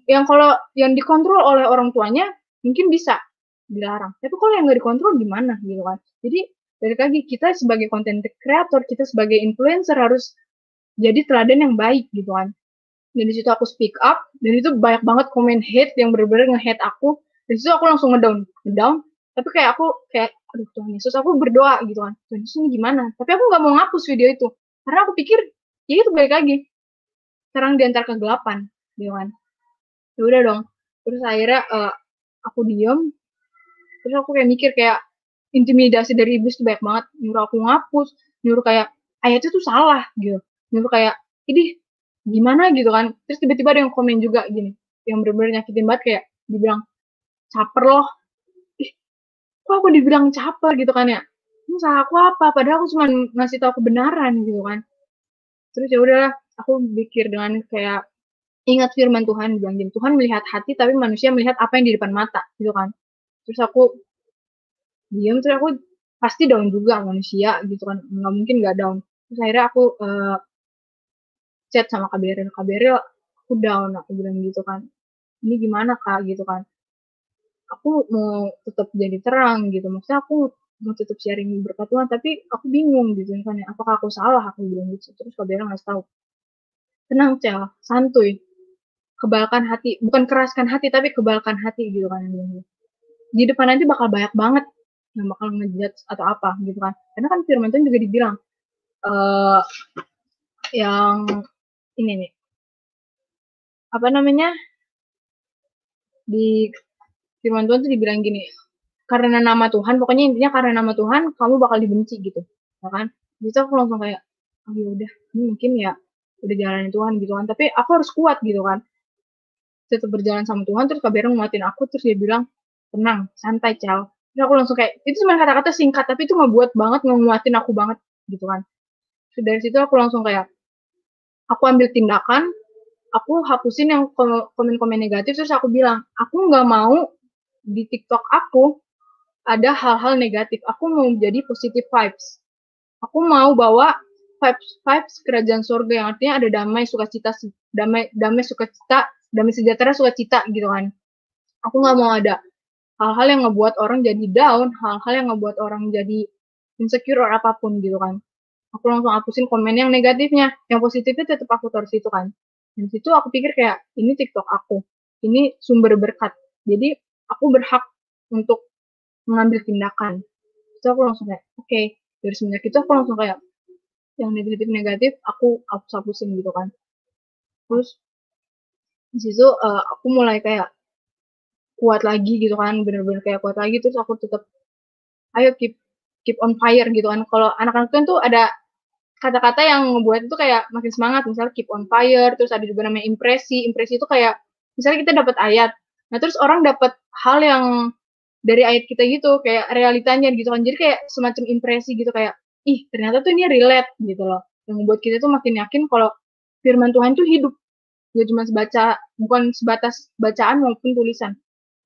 yang kalau yang dikontrol oleh orang tuanya mungkin bisa dilarang. Tapi kalau yang nggak dikontrol gimana gitu kan. Jadi balik lagi kita sebagai content creator, kita sebagai influencer harus jadi teladan yang baik gitu kan. Dan di situ aku speak up, dan itu banyak banget komen hate yang bener-bener nge-hate aku. Dan situ aku langsung ngedown. Tapi kayak aku kayak, aduh Tuhan Yesus, aku berdoa gitu kan. Tuhan Yesus ini gimana? Tapi aku nggak mau ngapus video itu, karena aku pikir ya itu balik lagi terang di antara kegelapan, gitu kan. Ya udah dong. Terus akhirnya aku diem. Terus aku kayak mikir kayak intimidasi dari iblis tuh banyak banget. Nyuruh aku ngapus, nyuruh kayak ayatnya tuh salah gitu. Nyuruh kayak, ini gimana gitu kan. Terus tiba-tiba ada yang komen juga gini, yang bener-bener nyakitin banget, kayak dibilang caper loh. Ih, kok aku dibilang caper gitu kan ya. Ini salah aku apa? Padahal aku cuma ngasih tahu kebenaran gitu kan. Terus ya udahlah, aku pikir dengan kayak ingat firman Tuhan bilang gini, Tuhan melihat hati tapi manusia melihat apa yang di depan mata gitu kan. Terus aku diam, terus aku pasti down juga manusia gitu kan, nggak mungkin nggak down. Terus akhirnya aku chat sama Kak Beril, aku down, aku bilang gitu kan. Ini gimana Kak gitu kan. Aku mau tetap jadi terang gitu. Maksudnya aku mau tetap sharing berkat Tuhan, tapi aku bingung gitu kan ya. Apakah aku salah? Aku bilang gitu. Terus Kak Bella ngasih tahu, tenang Cel, santuy, kebalkan hati, bukan keraskan hati tapi kebalkan hati gitu kan. Di depan nanti bakal banyak banget yang bakal ngejudge atau apa gitu kan. Karena kan firman Tuhan juga dibilang eh yang ini nih, apa namanya, di firman Tuhan tuh dibilang gini, karena nama Tuhan, pokoknya intinya karena nama Tuhan kamu bakal dibenci gitu, ya kan? Jadi aku langsung kayak, oh ya udah, ini mungkin ya udah jalanin Tuhan gitu kan. Tapi aku harus kuat gitu kan, tetap berjalan sama Tuhan. Terus Kak Bera nguatin aku, terus dia bilang, tenang, santai Cal. Terus aku langsung kayak, itu cuma kata-kata singkat, tapi itu ngebuat banget, nguatin aku banget gitu kan. Terus dari situ aku langsung kayak, aku ambil tindakan, aku hapusin yang komen-komen negatif, terus aku bilang, aku nggak mau di TikTok aku ada hal-hal negatif. Aku mau jadi positive vibes. Aku mau bawa vibes kerajaan surga yang artinya ada damai, sukacita, damai sukacita, damai sejahtera, sukacita gitu kan. Aku nggak mau ada hal-hal yang ngebuat orang jadi down, hal-hal yang ngebuat orang jadi insecure or apapun gitu kan. Aku langsung hapusin komen yang negatifnya, yang positifnya tetap aku taruh situ kan. Dan situ aku pikir kayak, ini TikTok aku, ini sumber berkat. Jadi aku berhak untuk mengambil tindakan. Itu aku langsung kayak, oke, dari semenjak itu aku langsung kayak, yang negatif-negatif aku hapus-hapusin gitu kan. Terus di situ aku mulai kayak kuat lagi gitu kan, bener-bener kayak kuat lagi. Terus aku tetap, ayo keep on fire gitu kan. Kalau anak-anak tuh ada kata-kata yang ngebuat itu kayak makin semangat, misalnya keep on fire. Terus ada juga namanya impresi itu kayak misalnya kita dapat ayat, nah terus orang dapat hal yang dari ayat kita gitu, kayak realitanya gitu kan. Jadi kayak semacam impresi gitu, kayak ih ternyata tuh ini relate gitu loh, yang membuat kita tuh makin yakin kalau firman Tuhan tuh hidup, gak cuma bukan sebatas bacaan maupun tulisan.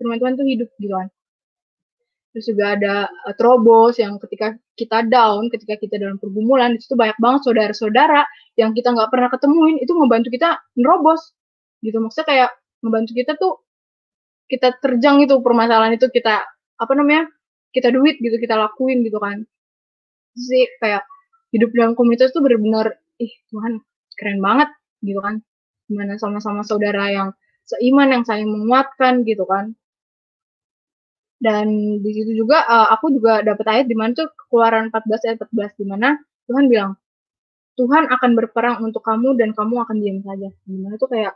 Firman Tuhan tuh hidup gitu kan. Terus juga ada terobos yang ketika kita down, ketika kita dalam pergumulan, itu banyak banget saudara-saudara yang kita nggak pernah ketemuin, itu ngebantu kita nerobos gitu. Maksudnya kayak ngebantu kita tuh, kita terjang itu permasalahan itu, kita apa namanya, kita duit gitu, kita lakuin gitu kan. Terus sih kayak hidup dalam komunitas tuh bener-bener, ih Tuhan keren banget gitu kan. Gimana sama-sama saudara yang seiman, yang saling menguatkan gitu kan. Dan di situ juga aku juga dapat ayat di mana tuh Keluaran 14 ayat 14 di mana Tuhan bilang, Tuhan akan berperang untuk kamu dan kamu akan diam saja. Di mana tuh kayak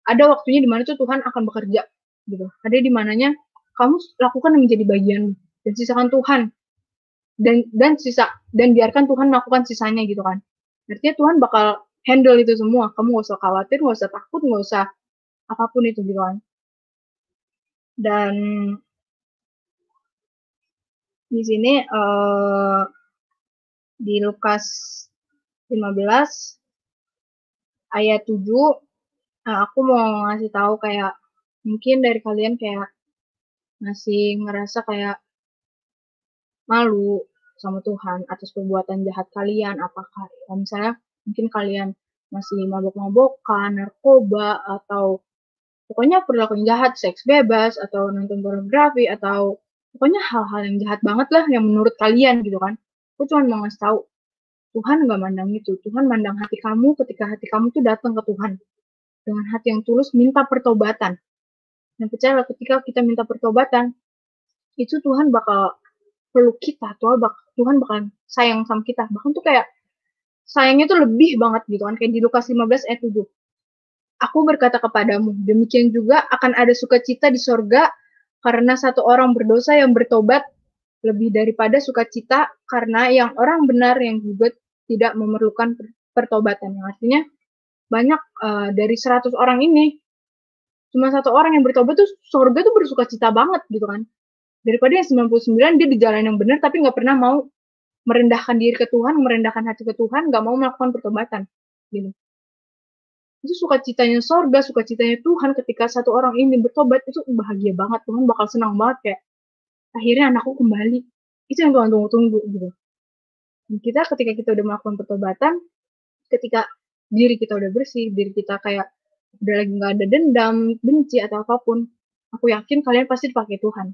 ada waktunya di mana tuh Tuhan akan bekerja gitu. Ada di mananya kamu lakukan yang menjadi bagian dan sisakan Tuhan, dan biarkan Tuhan melakukan sisanya gitu kan. Artinya Tuhan bakal handle itu semua. Kamu gak usah khawatir, gak usah takut, gak usah apapun itu gitu kan. Dan di sini di Lukas 15 ayat 7, aku mau ngasih tahu kayak mungkin dari kalian kayak masih ngerasa kayak malu sama Tuhan atas perbuatan jahat kalian. Apakah misalnya mungkin kalian masih mabok-mabokan, narkoba, atau pokoknya perilaku jahat, seks bebas, atau nonton pornografi, atau pokoknya hal-hal yang jahat banget lah yang menurut kalian gitu kan. Aku cuma mau ngasih tahu, Tuhan nggak mandang itu. Tuhan mandang hati kamu ketika hati kamu tuh datang ke Tuhan dengan hati yang tulus minta pertobatan. Dan percayalah ketika kita minta pertobatan, itu Tuhan bakal peluk kita, Tuhan bakal sayang sama kita. Bahkan tuh kayak sayangnya tuh lebih banget gitu kan, kayak di Lukas 15 ayat 7. Aku berkata kepadamu, demikian juga akan ada sukacita di sorga karena satu orang berdosa yang bertobat, lebih daripada sukacita karena yang orang benar yang juga tidak memerlukan pertobatan. Yang artinya banyak dari 100 orang ini, cuma satu orang yang bertobat tuh sorga tuh bersukacita banget gitu kan. Daripada yang 99 dia di jalan yang benar tapi nggak pernah mau merendahkan diri ke Tuhan, merendahkan hati ke Tuhan, nggak mau melakukan pertobatan gitu. Itu sukacitanya sorga, sukacitanya Tuhan ketika satu orang ini bertobat, itu bahagia banget. Tuhan bakal senang banget kayak akhirnya anakku kembali. Itu yang Tuhan tunggu-tunggu gitu. Dan kita ketika kita udah melakukan pertobatan, ketika diri kita udah bersih, diri kita kayak udah lagi nggak ada dendam, benci atau apapun, aku yakin kalian pasti dipakai Tuhan.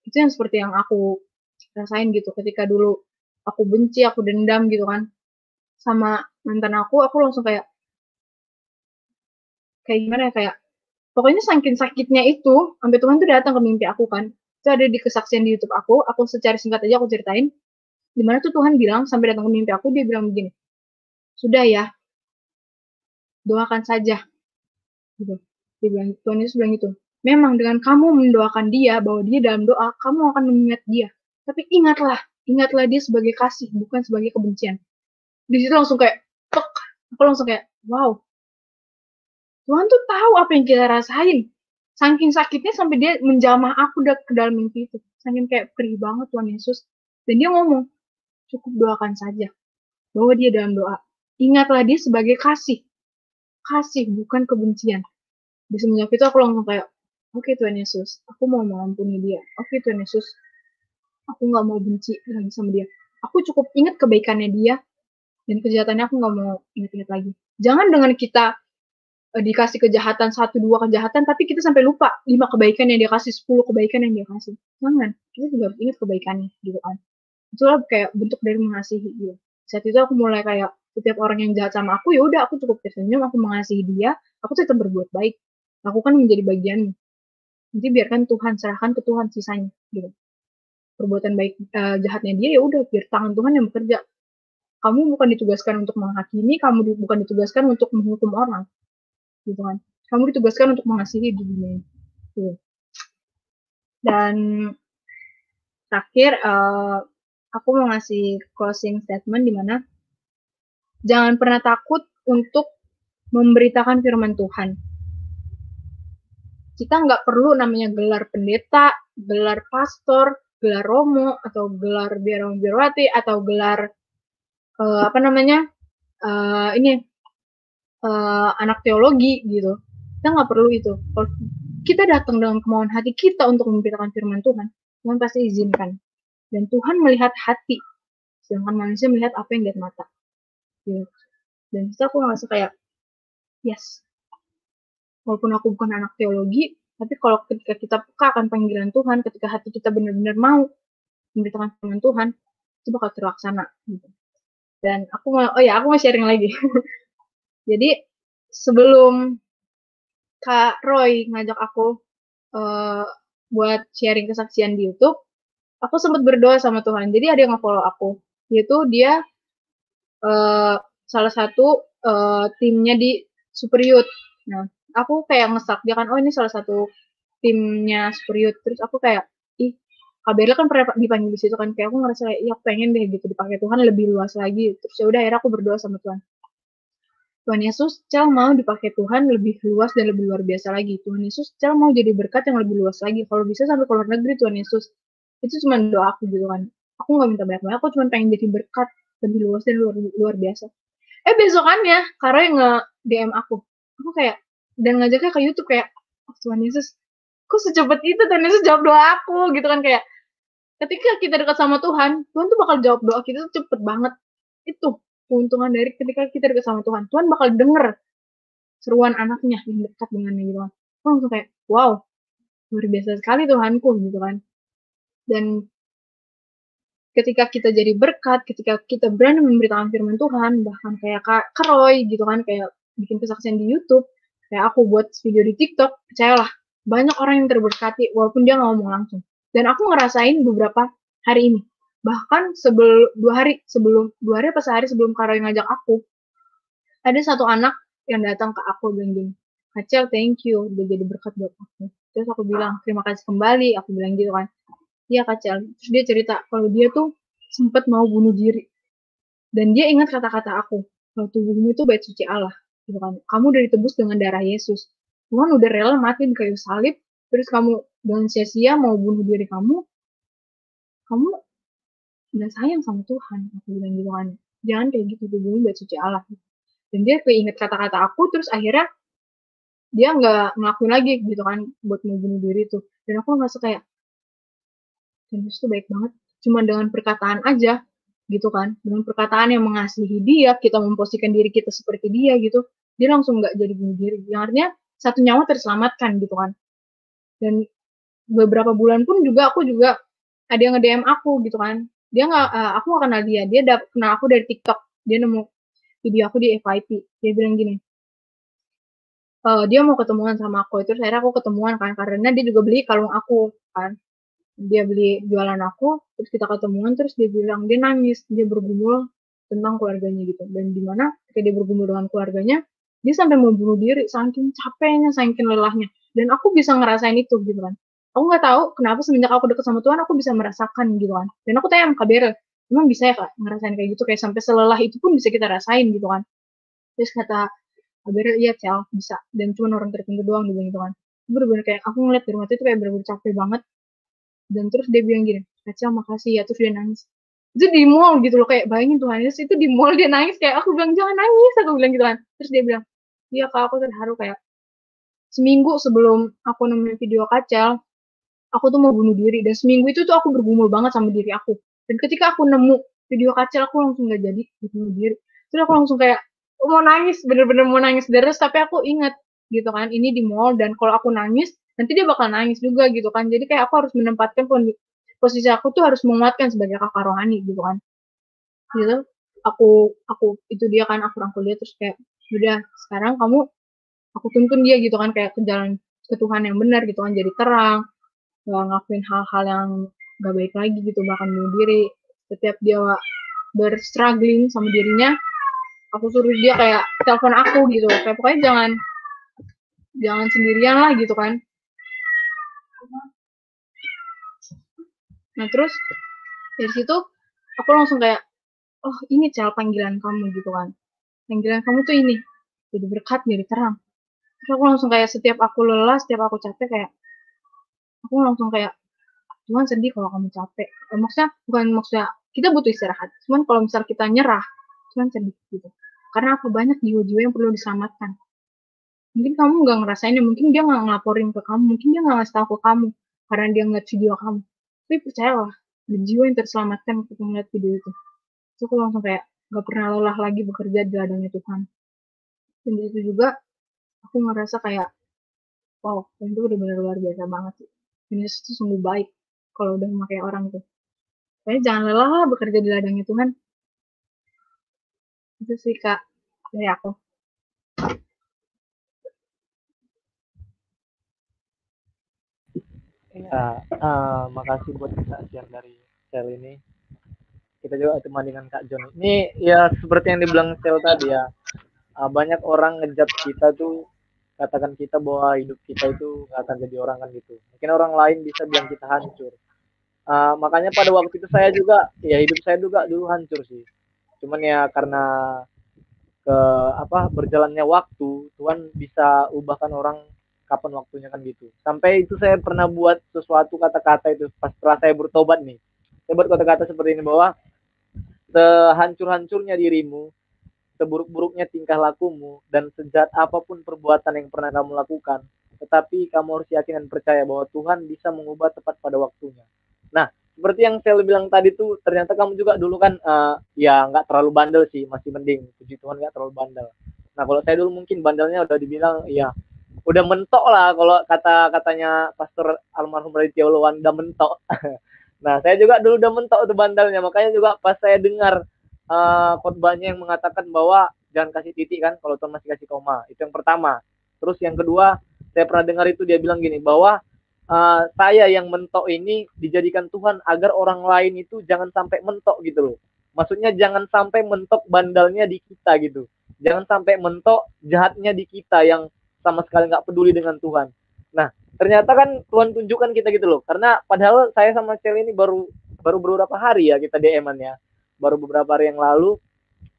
Itu yang seperti yang aku rasain gitu ketika dulu aku benci, aku dendam gitu kan sama mantan aku langsung kayak gimana ya, kayak pokoknya saking sakitnya itu sampai Tuhan tuh datang ke mimpi aku kan. Itu ada di kesaksian di YouTube aku secara singkat aja aku ceritain. Dimana tuh Tuhan bilang sampai datang ke mimpi aku, dia bilang begini, sudah ya, doakan saja gitu. Dia bilang, Tuhan Yesus bilang gitu. Memang dengan kamu mendoakan dia, bahwa dia dalam doa, kamu akan mengingat dia. Tapi ingatlah dia sebagai kasih, bukan sebagai kebencian. Di situ langsung kayak, tek, aku langsung kayak, wow, Tuhan tuh tahu apa yang kita rasain. Saking sakitnya sampai dia menjamah aku ke dalam mimpi itu. Saking kayak perih banget Tuhan Yesus. Dan dia ngomong, cukup doakan saja. Bahwa dia dalam doa. Ingatlah dia sebagai kasih. Kasih, bukan kebencian. Di semenjak itu aku langsung kayak, oke Tuhan Yesus, aku mau mengampuni dia. Oke Tuhan Yesus, aku gak mau benci lagi sama dia. Aku cukup ingat kebaikannya dia, dan kejahatannya aku gak mau ingat-ingat lagi. Jangan dengan kita dikasih kejahatan, 1-2 kejahatan, tapi kita sampai lupa 5 kebaikan yang dia kasih, 10 kebaikan yang dia kasih. Jangan, kita juga harus ingat kebaikannya gitu kan. Itulah kayak bentuk dari mengasihi dia. Saat itu aku mulai kayak, setiap orang yang jahat sama aku, ya udah aku cukup tersenyum, aku mengasihi dia, aku tetap berbuat baik. Lakukan menjadi bagianmu. Nanti biarkan Tuhan, serahkan ke Tuhan sisanya gitu. Perbuatan baik jahatnya dia, ya udah biar tangan Tuhan yang bekerja. Kamu bukan ditugaskan untuk menghakimi, kamu bukan ditugaskan untuk menghukum orang gitu kan. Kamu ditugaskan untuk mengasihi di dunia ini. Gitu. Dan terakhir aku mau ngasih closing statement di mana jangan pernah takut untuk memberitakan firman Tuhan. Kita nggak perlu namanya gelar pendeta, gelar pastor, gelar romo, atau gelar biarawati, atau gelar anak teologi gitu. Kita nggak perlu itu. Kalau kita datang dengan kemauan hati kita untuk memberitakan firman Tuhan, Tuhan pasti izinkan. Dan Tuhan melihat hati, sedangkan manusia melihat apa yang lihat mata. Gitu. Dan situ aku ngerasa kayak, yes, walaupun aku bukan anak teologi, tapi kalau ketika kita peka akan panggilan Tuhan, ketika hati kita benar-benar mau memberitakan firman Tuhan, itu bakal terlaksana gitu. Dan aku mau sharing lagi. Jadi sebelum Kak Roy ngajak aku buat sharing kesaksian di YouTube, aku sempat berdoa sama Tuhan. Jadi ada yang nge-follow aku, yaitu dia salah satu timnya di Super Youth. Nah, aku kayak ngesak dia kan, oh ini salah satu timnya Super Youth. Terus aku kayak, ih, Kak Bella kan pernah dipanggil di situ kan, kayak aku ngerasa kayak, iya aku pengen deh gitu dipakai Tuhan lebih luas lagi. Terus ya udah akhirnya aku berdoa sama Tuhan. Tuhan Yesus, Cel mau dipakai Tuhan lebih luas dan lebih luar biasa lagi. Tuhan Yesus, Cel mau jadi berkat yang lebih luas lagi. Kalau bisa sampai ke luar negeri, Tuhan Yesus. Itu cuma doa aku gitu kan. Aku gak minta banyak-banyak, aku cuma pengen jadi berkat lebih luas dan luar biasa. Besokannya, Karo yang nge-DM aku. Aku kayak, dan ngajaknya ke YouTube kayak, oh, Tuhan Yesus, kok secepat itu Tuhan Yesus jawab doa aku gitu kan, kayak ketika kita dekat sama Tuhan, Tuhan tuh bakal jawab doa kita tuh cepet banget. Itu keuntungan dari ketika kita dekat sama Tuhan. Tuhan bakal denger seruan anaknya yang dekat dengannya gitu kan. Aku langsung kayak, wow, luar biasa sekali Tuhanku gitu kan. Dan ketika kita jadi berkat, ketika kita berani memberitakan firman Tuhan, bahkan kayak Kak Roy gitu kan, kayak bikin kesaksian di YouTube, kayak aku buat video di TikTok, percayalah, banyak orang yang terberkati walaupun dia nggak ngomong langsung. Dan aku ngerasain beberapa hari ini, bahkan dua hari apa sehari sebelum Kak Roy ngajak aku, ada satu anak yang datang ke aku bilang gini, Kacel, thank you, udah jadi berkat buat aku. Terus aku bilang, terima kasih kembali, aku bilang gitu kan. Iya Kacel. Terus dia cerita kalau dia tuh sempat mau bunuh diri. Dan dia ingat kata-kata aku. Kalau tubuhmu itu bait suci Allah. Gitu kan. Kamu udah ditebus dengan darah Yesus. Tuhan udah rela mati di kayu salib. Terus kamu dengan sia-sia mau bunuh diri kamu. Kamu udah sayang sama Tuhan. Aku bilang gitu kan. Jangan kayak gitu, tubuhmu bait suci Allah. Dan dia keinget kata-kata aku. Terus akhirnya dia nggak ngelakuin lagi gitu kan. Buat mau bunuh diri itu. Dan aku ngerasa kayak, Yesus tuh baik banget. Cuma dengan perkataan aja, gitu kan, dengan perkataan yang mengasihi dia, kita memposisikan diri kita seperti dia gitu, dia langsung nggak jadi bunuh diri, yang artinya satu nyawa terselamatkan gitu kan. Dan beberapa bulan pun juga aku juga ada yang nge-DM aku gitu kan, dia nggak aku nggak kenal dia, dia kenal aku dari TikTok, dia nemu video aku di FYP, dia bilang gini, dia mau ketemuan sama aku, terus akhirnya aku ketemuan kan, karena dia juga beli kalung aku kan, dia beli jualan aku, terus kita ketemuan, terus dia bilang dia nangis, dia bergumul tentang keluarganya gitu, dan dimana ketika dia bergumul dengan keluarganya, dia sampai mau bunuh diri, saking capeknya, saking lelahnya, dan aku bisa ngerasain itu gitu kan. Aku nggak tahu kenapa semenjak aku deket sama Tuhan, aku bisa merasakan gitu kan. Dan aku tanya sama Kak Berel, emang bisa ya Kak ngerasain kayak gitu, kayak sampai selelah itu pun bisa kita rasain gitu kan. Terus kata Kak Berel, iya Cel, bisa, dan cuma orang tertentu doang gitu kan. Bener-bener kayak aku ngeliat di rumah itu kayak bener-bener capek banget, dan terus dia bilang gini, Kacau makasih ya, terus dia nangis. Itu di mall gitu loh, kayak bayangin Tuhan Yesus itu di mall dia nangis, kayak aku bilang jangan nangis, aku bilang gitu kan. Terus dia bilang, iya Kak, aku terharu, kayak seminggu sebelum aku nemuin video Kacau, aku tuh mau bunuh diri, dan seminggu itu tuh aku bergumul banget sama diri aku. Dan ketika aku nemu video Kacau, aku langsung gak jadi bunuh diri. Terus aku langsung kayak mau nangis, bener-bener mau nangis deres, tapi aku inget gitu kan, ini di mall, dan kalau aku nangis nanti dia bakal nangis juga gitu kan, jadi kayak aku harus menempatkan posisi aku tuh harus menguatkan sebagai kakak rohani gitu kan, gitu. Aku itu dia kan, aku rangkul dia, terus kayak udah sekarang kamu, aku tuntun dia gitu kan, kayak ke jalan ke Tuhan yang benar gitu kan, jadi terang, gak ngelakuin hal-hal yang gak baik lagi gitu, bahkan bunuh diri. Setiap dia berstruggling sama dirinya, aku suruh dia kayak telepon aku gitu, kayak pokoknya jangan sendirian lah gitu kan. Nah terus dari situ aku langsung kayak, oh ini Cel panggilan kamu gitu kan, panggilan kamu tuh ini, jadi berkat, jadi terang. Terus aku langsung kayak setiap aku lelah, setiap aku capek, kayak aku langsung kayak, Tuhan sedih kalau kamu capek. Maksudnya bukan, maksudnya kita butuh istirahat, cuman kalau misal kita nyerah, Tuhan sedih gitu. Karena apa, banyak jiwa-jiwa yang perlu diselamatkan. Mungkin kamu nggak ngerasainnya, mungkin dia nggak ngelaporin ke kamu, mungkin dia nggak ngasih tahu ke kamu karena dia ngeliat video kamu. Tapi percayalah, ada jiwa yang terselamatkan ketika ngeliat video itu. Terus aku langsung kayak nggak pernah lelah lagi bekerja di ladangnya Tuhan. Dan di situ juga aku ngerasa kayak, wow, Tuhan itu udah benar luar biasa banget sih. Dan Yesus itu sungguh baik kalau udah memakai orang tuh. Pokoknya jangan lelah lah bekerja di ladangnya Tuhan. Itu sih Kak dari aku. Ya, makasih buat kesaksian dari Sel ini. Kita juga teman dengan Kak John. Ini ya seperti yang dibilang Sel tadi ya. Banyak orang ngejat kita tuh, katakan kita bahwa hidup kita itu nggak akan jadi orang kan gitu. Mungkin orang lain bisa bilang kita hancur. Makanya pada waktu itu saya juga, ya hidup saya juga dulu hancur sih. Cuman ya karena ke berjalannya waktu, Tuhan bisa ubahkan orang kapan waktunya kan gitu. Sampai itu saya pernah buat sesuatu kata-kata itu pas setelah saya bertobat nih. Saya buat kata-kata seperti ini bahwa sehancur-hancurnya dirimu, seburuk-buruknya tingkah lakumu, dan sejahat apapun perbuatan yang pernah kamu lakukan, tetapi kamu harus yakin dan percaya bahwa Tuhan bisa mengubah tepat pada waktunya. Nah, seperti yang saya bilang tadi tuh, ternyata kamu juga dulu kan ya nggak terlalu bandel sih, masih mending, puji Tuhan nggak terlalu bandel. Nah kalau saya dulu mungkin bandelnya udah dibilang ya udah mentok lah, kalau katanya Pastor almarhum Raditya Uluwan, udah mentok. Nah saya juga dulu udah mentok tuh bandelnya, makanya juga pas saya dengar khotbahnya yang mengatakan bahwa jangan kasih titik kan kalau Tuhan masih kasih koma, itu yang pertama. Terus yang kedua, saya pernah dengar itu dia bilang gini bahwa saya yang mentok ini dijadikan Tuhan agar orang lain itu jangan sampai mentok gitu loh. Maksudnya jangan sampai mentok bandalnya di kita gitu. Jangan sampai mentok jahatnya di kita yang sama sekali nggak peduli dengan Tuhan. Nah, ternyata kan Tuhan tunjukkan kita gitu loh. Karena padahal saya sama Cel ini baru beberapa hari ya kita DM-an ya. Baru beberapa hari yang lalu.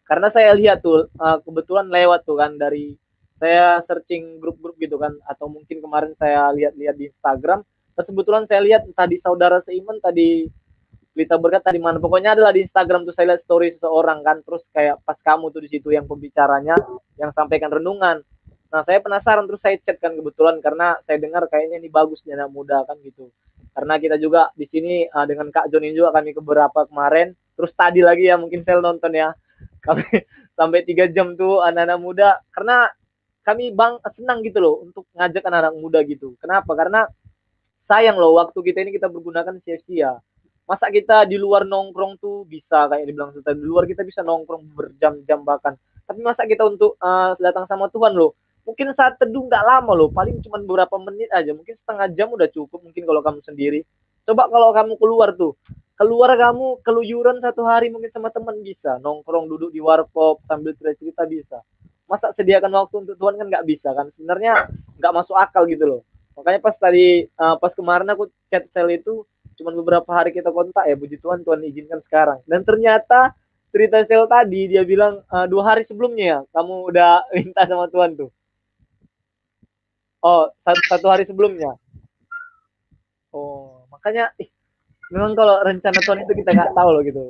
Karena saya lihat tuh kebetulan lewat tuh kan dari saya searching grup-grup gitu kan, atau mungkin kemarin saya lihat-lihat di Instagram, terus kebetulan saya lihat tadi saudara seiman, tadi Lita Berkat, tadi mana pokoknya adalah di Instagram tuh saya lihat story seseorang kan, terus kayak pas kamu tuh di situ yang pembicaranya yang sampaikan renungan. Nah saya penasaran, terus saya chat kan kebetulan karena saya dengar kayaknya ini bagus nih anak muda kan gitu. Karena kita juga di sini dengan Kak John ini juga kami beberapa kemarin Terus tadi lagi ya mungkin Sel nonton ya. Kami sampai 3 jam tuh anak-anak muda, karena kami senang gitu loh untuk ngajak anak-anak muda gitu. Kenapa? Karena sayang loh waktu kita ini kita pergunakan sia-sia. Masa kita di luar nongkrong tuh bisa kayak dibilang Sultan, di luar kita bisa nongkrong berjam-jam bahkan. Tapi masa kita untuk datang sama Tuhan loh. Mungkin saat teduh nggak lama loh, paling cuma beberapa menit aja, mungkin setengah jam udah cukup mungkin kalau kamu sendiri. Coba kalau kamu keluar tuh, keluar kamu keluyuran 1 hari mungkin sama teman bisa, nongkrong duduk di warkop sambil cerita-cerita bisa. Masa sediakan waktu untuk Tuhan kan nggak bisa kan? Sebenarnya nggak masuk akal gitu loh. Makanya pas kemarin aku chat Sel itu cuma beberapa hari kita kontak ya, puji Tuhan Tuhan izinkan sekarang. Dan ternyata cerita Sel tadi dia bilang 2 hari sebelumnya ya kamu udah minta sama Tuhan tuh. Oh, satu hari sebelumnya. Oh, makanya memang kalau rencana Tuhan itu kita nggak tahu loh gitu.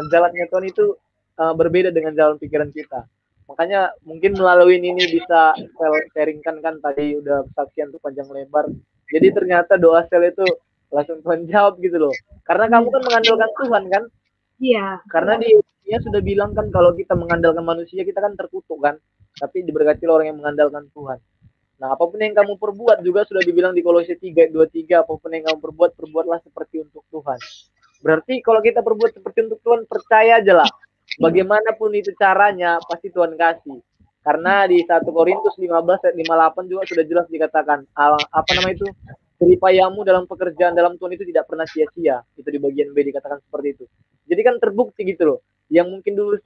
Jalannya Tuhan itu berbeda dengan jalan pikiran kita. Makanya mungkin melalui ini bisa sharingkan kan tadi udah kesaksian tuh panjang lebar. Jadi ternyata doa Sel itu langsung Tuhan jawab gitu loh. Karena kamu kan mengandalkan Tuhan kan. Iya. Karena dia sudah bilang kan kalau kita mengandalkan manusia kita kan terkutuk kan. Tapi diberkati orang yang mengandalkan Tuhan. Nah, apapun yang kamu perbuat juga sudah dibilang di Kolose 3:23, apapun yang kamu perbuat, perbuatlah seperti untuk Tuhan. Berarti kalau kita perbuat seperti untuk Tuhan, percaya aja lah. Bagaimanapun itu caranya, pasti Tuhan kasih. Karena di 1 Korintus 15 ayat 58 juga sudah jelas dikatakan, apa nama itu? Jeripayamu dalam pekerjaan dalam Tuhan itu tidak pernah sia-sia. Itu di bagian B dikatakan seperti itu. Jadi kan terbukti gitu loh. Yang mungkin dulu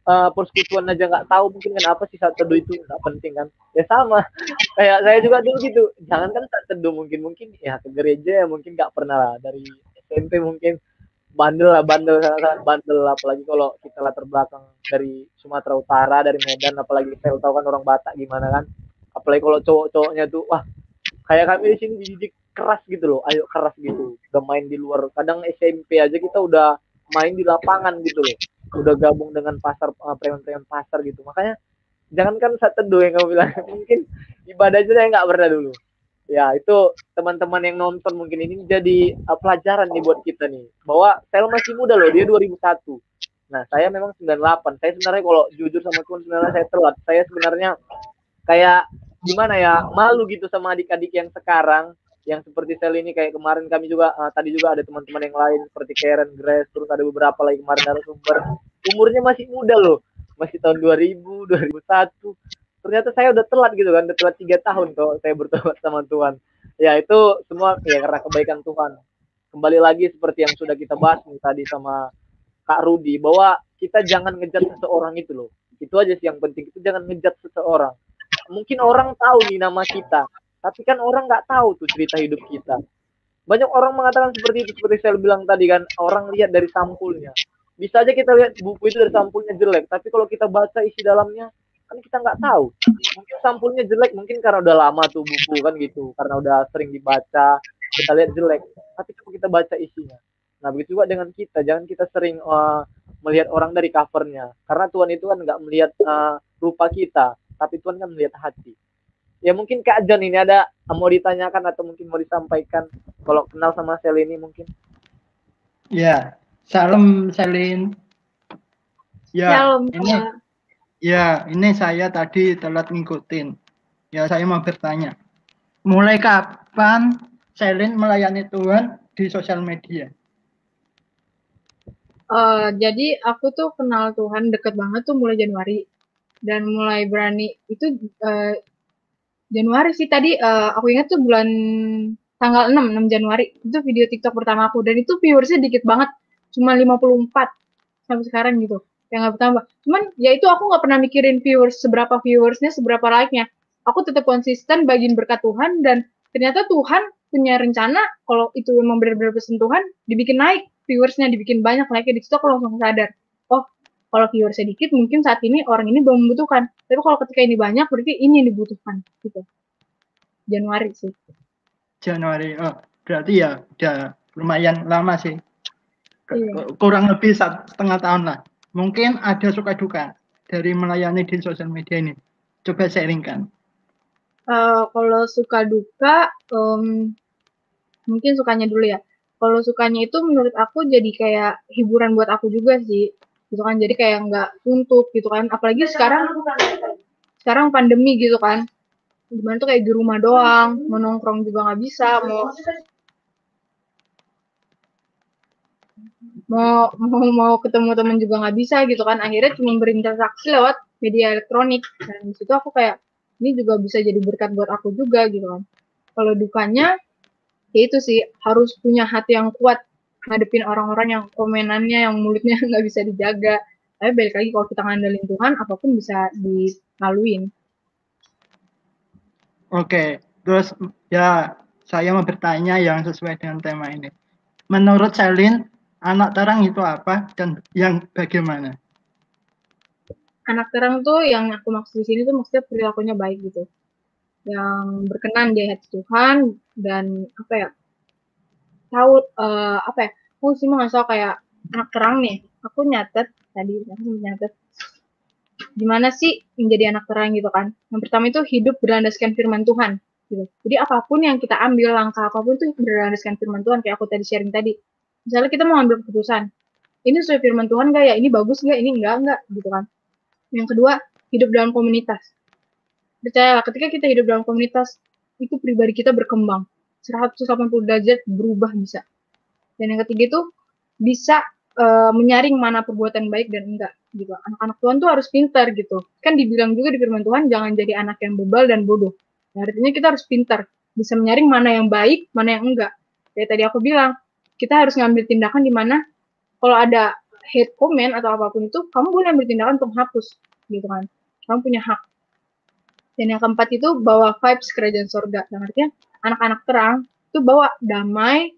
persekutuan aja nggak tahu mungkin kenapa sih saat teduh itu nggak penting kan. Ya sama kayak saya juga dulu gitu, jangan kan saat teduh mungkin ya ke gereja ya mungkin nggak pernah lah, dari SMP mungkin bandel sangat bandel, apalagi kalau kita latar belakang dari Sumatera Utara, dari Medan, apalagi saya tahu kan orang Batak gimana kan, apalagi kalau cowok-cowoknya tuh wah kayak kami di sini dididik keras gitu loh, ayo keras gitu, udah main di luar, kadang SMP aja kita udah main di lapangan gitu loh, udah gabung dengan preman-preman pasar gitu. Makanya jangankan saat teduh yang kamu bilang, mungkin ibadah aja saya nggak pernah dulu. Ya itu teman-teman yang nonton mungkin ini jadi pelajaran nih buat kita nih, bahwa saya masih muda loh, dia 2001. Nah saya memang 98. Saya sebenarnya kalau jujur sama Tuhan sebenarnya saya telat. Saya sebenarnya kayak gimana ya, malu gitu sama adik-adik yang sekarang, yang seperti Sel ini. Kayak kemarin kami juga tadi juga ada teman-teman yang lain seperti Karen, Grace, terus ada beberapa lagi kemarin narasumber, umurnya masih muda loh, masih tahun 2000, 2001. Ternyata saya udah telat gitu kan, udah telat 3 tahun kalau saya bertobat sama Tuhan. Ya itu semua ya karena kebaikan Tuhan. Kembali lagi seperti yang sudah kita bahas nih tadi sama Kak Rudi, bahwa kita jangan ngejat seseorang itu loh. Itu aja sih yang penting, itu jangan ngejat seseorang. Mungkin orang tahu nih nama kita, tapi kan orang nggak tahu tuh cerita hidup kita. Banyak orang mengatakan seperti itu, seperti saya bilang tadi kan, orang lihat dari sampulnya. Bisa aja kita lihat buku itu dari sampulnya jelek, tapi kalau kita baca isi dalamnya, kan kita nggak tahu. Mungkin sampulnya jelek, mungkin karena udah lama tuh buku kan gitu, karena udah sering dibaca, kita lihat jelek. Tapi coba kita baca isinya. Nah begitu juga dengan kita, jangan kita sering melihat orang dari covernya, karena Tuhan itu kan nggak melihat rupa kita, tapi Tuhan kan melihat hati. Ya mungkin Kak John ini ada mau ditanyakan atau mungkin mau disampaikan, kalau kenal sama Sel ini mungkin. Ya, salam Selin. Ya, Shalom, ini Pak. ya, ini saya tadi telat ngikutin. Ya, saya mau bertanya. Mulai kapan Selin melayani Tuhan di sosial media? Jadi aku tuh kenal Tuhan deket banget tuh mulai Januari, dan mulai berani itu Januari sih tadi. Aku ingat tuh bulan tanggal 6 Januari itu video TikTok pertama aku, dan itu viewersnya dikit banget, cuma 54 sampai sekarang gitu, yang nggak bertambah. Cuman ya itu aku nggak pernah mikirin seberapa viewersnya, seberapa like-nya. Aku tetap konsisten bagiin berkat Tuhan, dan ternyata Tuhan punya rencana kalau itu memang benar-benar bersentuhan, dibikin naik viewersnya, dibikin banyak like-nya. Di situ aku langsung sadar, oh kalau viewersnya dikit mungkin saat ini orang ini belum membutuhkan, tapi kalau ketika ini banyak berarti ini yang dibutuhkan gitu. Januari sih. Januari, oh berarti ya udah lumayan lama sih. Iya. Kurang lebih 1,5 tahun lah. Mungkin ada suka duka dari melayani di sosial media ini. Coba sharingkan. Kalau suka duka, mungkin sukanya dulu ya. Kalau sukanya itu menurut aku jadi kayak hiburan buat aku juga sih, gitu kan. Jadi kayak nggak suntuk gitu kan. Apalagi sekarang pandemi gitu kan. Gimana tuh kayak di rumah doang, mau nongkrong juga nggak bisa, mau ketemu teman juga nggak bisa gitu kan. Akhirnya cuma berinteraksi lewat media elektronik. Dan di situ aku kayak ini juga bisa jadi berkat buat aku juga gitu kan. Kalau dukanya ya itu sih harus punya hati yang kuat ngadepin orang-orang yang komenannya yang mulutnya nggak bisa dijaga. Tapi balik lagi kalau kita ngandelin Tuhan apapun bisa dilaluin. Oke, terus ya saya mau bertanya yang sesuai dengan tema ini. Menurut Selin, anak terang itu apa dan yang bagaimana? Anak terang tuh yang aku maksud di sini tuh maksudnya perilakunya baik gitu, yang berkenan di hati Tuhan dan apa ya, tahu apa ya, aku sih mau ngasih tau kayak anak terang nih, aku nyatet gimana sih menjadi anak terang gitu kan. Yang pertama itu hidup berlandaskan firman Tuhan gitu. Jadi apapun yang kita ambil, langkah apapun itu berlandaskan firman Tuhan, kayak aku tadi sharing tadi. Misalnya kita mau ambil keputusan, ini sesuai firman Tuhan gak ya, ini bagus gak, ini enggak gitu kan. Yang kedua, hidup dalam komunitas. Percayalah, ketika kita hidup dalam komunitas, itu pribadi kita berkembang. 180 derajat berubah bisa. Dan yang ketiga itu bisa menyaring mana perbuatan baik dan enggak gitu. Anak-anak Tuhan tuh harus pintar gitu. Kan dibilang juga di firman Tuhan jangan jadi anak yang bebal dan bodoh. Nah, artinya kita harus pintar, bisa menyaring mana yang baik, mana yang enggak. Kayak tadi aku bilang, kita harus ngambil tindakan di mana kalau ada hate comment atau apapun itu, kamu boleh ambil tindakan untuk hapus gitu kan. Kamu punya hak. Dan yang keempat itu bawa vibes kerajaan surga. Dan artinya anak-anak terang itu bawa damai,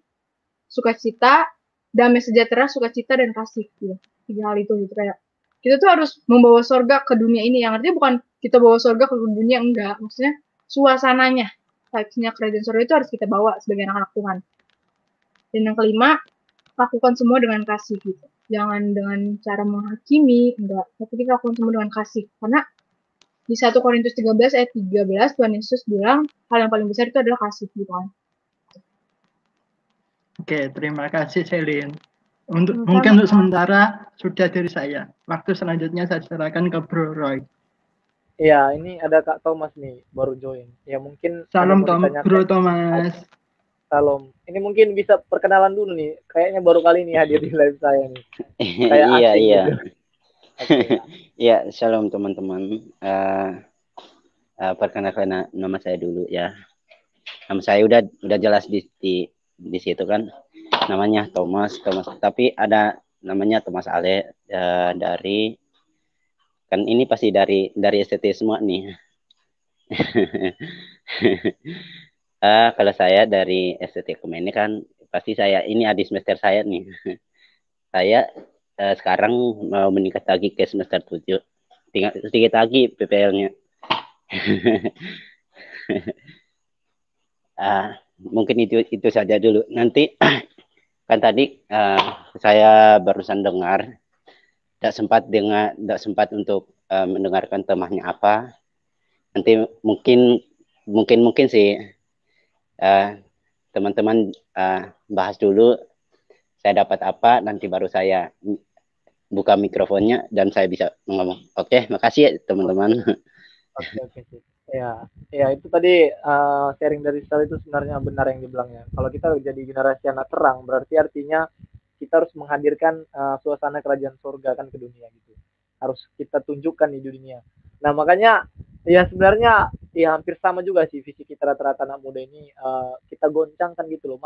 sukacita, damai sejahtera, sukacita, dan kasih gitu. 3 hal itu gitu kayak kita tuh harus membawa surga ke dunia ini, yang artinya bukan kita bawa surga ke dunia, enggak, maksudnya suasananya, vibes-nya kerajaan surga itu harus kita bawa sebagai anak-anak Tuhan. Dan yang kelima, lakukan semua dengan kasih gitu, jangan dengan cara menghakimi, enggak, tapi kita lakukan semua dengan kasih, karena di 1 Korintus 13 ayat 13 Tuhan Yesus bilang hal yang paling besar itu adalah kasih gitu kan. Oke, terima kasih Selin. Mungkin untuk sementara sudah dari saya. Waktu selanjutnya saya serahkan ke Bro Roy. Iya, ini ada Kak Thomas nih baru join. Ya mungkin Salam Bro Thomas. Salam. Ini mungkin bisa perkenalan dulu nih. Kayaknya baru kali ini hadir di live saya nih. Kayak iya. gitu. Okay. Ya, shalom teman-teman. Perkenalkan nama saya dulu ya. Nama saya udah jelas di situ kan. Namanya Thomas. Tapi ada namanya Thomas Ale dari kan ini pasti dari STT semua nih. Kalau saya dari STT ini kan pasti saya ini adik semester saya nih. Saya sekarang mau meningkat lagi ke semester 7. Tinggal sedikit lagi PPL-nya. Mungkin itu saja dulu. Nanti kan tadi saya barusan dengar, tidak sempat untuk mendengarkan temanya apa. Nanti mungkin sih teman-teman bahas dulu. Saya dapat apa, nanti baru saya buka mikrofonnya dan saya bisa ngomong. Oke, makasih ya teman-teman. Oke. Ya itu tadi sharing dari Sal itu sebenarnya benar yang dibilangnya. Kalau kita jadi generasi anak terang, berarti artinya kita harus menghadirkan suasana kerajaan surga kan ke dunia gitu. Harus kita tunjukkan di dunia. Nah makanya ya sebenarnya ya hampir sama juga sih visi kita rata-rata anak muda ini, kita goncangkan gitu loh.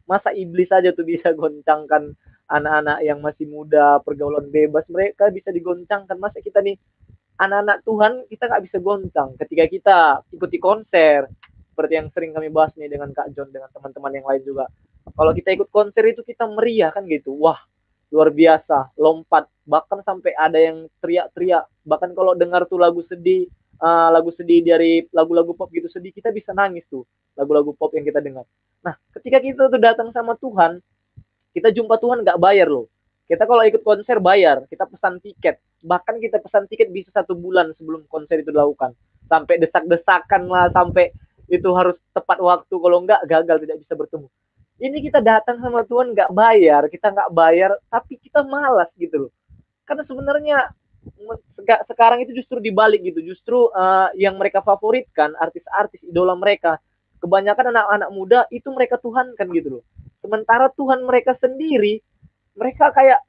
Masa iblis aja tuh bisa goncangkan anak-anak yang masih muda, pergaulan bebas, mereka bisa digoncangkan. Masa kita nih anak-anak Tuhan kita nggak bisa goncang ketika kita ikuti konser seperti yang sering kami bahas nih dengan Kak John, dengan teman-teman yang lain juga. Kalau kita ikut konser itu kita meriah kan gitu, wah luar biasa, lompat, bahkan sampai ada yang teriak-teriak. Bahkan kalau dengar tuh lagu sedih dari lagu-lagu pop gitu sedih, kita bisa nangis tuh lagu-lagu pop yang kita dengar. Nah ketika kita tuh datang sama Tuhan, kita jumpa Tuhan nggak bayar loh. Kita kalau ikut konser bayar, kita pesan tiket. Bahkan kita pesan tiket bisa 1 bulan sebelum konser itu dilakukan. Sampai desak-desakan lah, sampai itu harus tepat waktu. Kalau enggak, gagal, tidak bisa bertemu. Ini kita datang sama Tuhan nggak bayar, kita nggak bayar, tapi kita malas gitu loh. Karena sebenarnya sekarang itu justru dibalik gitu, justru yang mereka favoritkan, artis-artis idola mereka, kebanyakan anak-anak muda itu mereka tuhankan gitu loh. Sementara Tuhan mereka sendiri, mereka kayak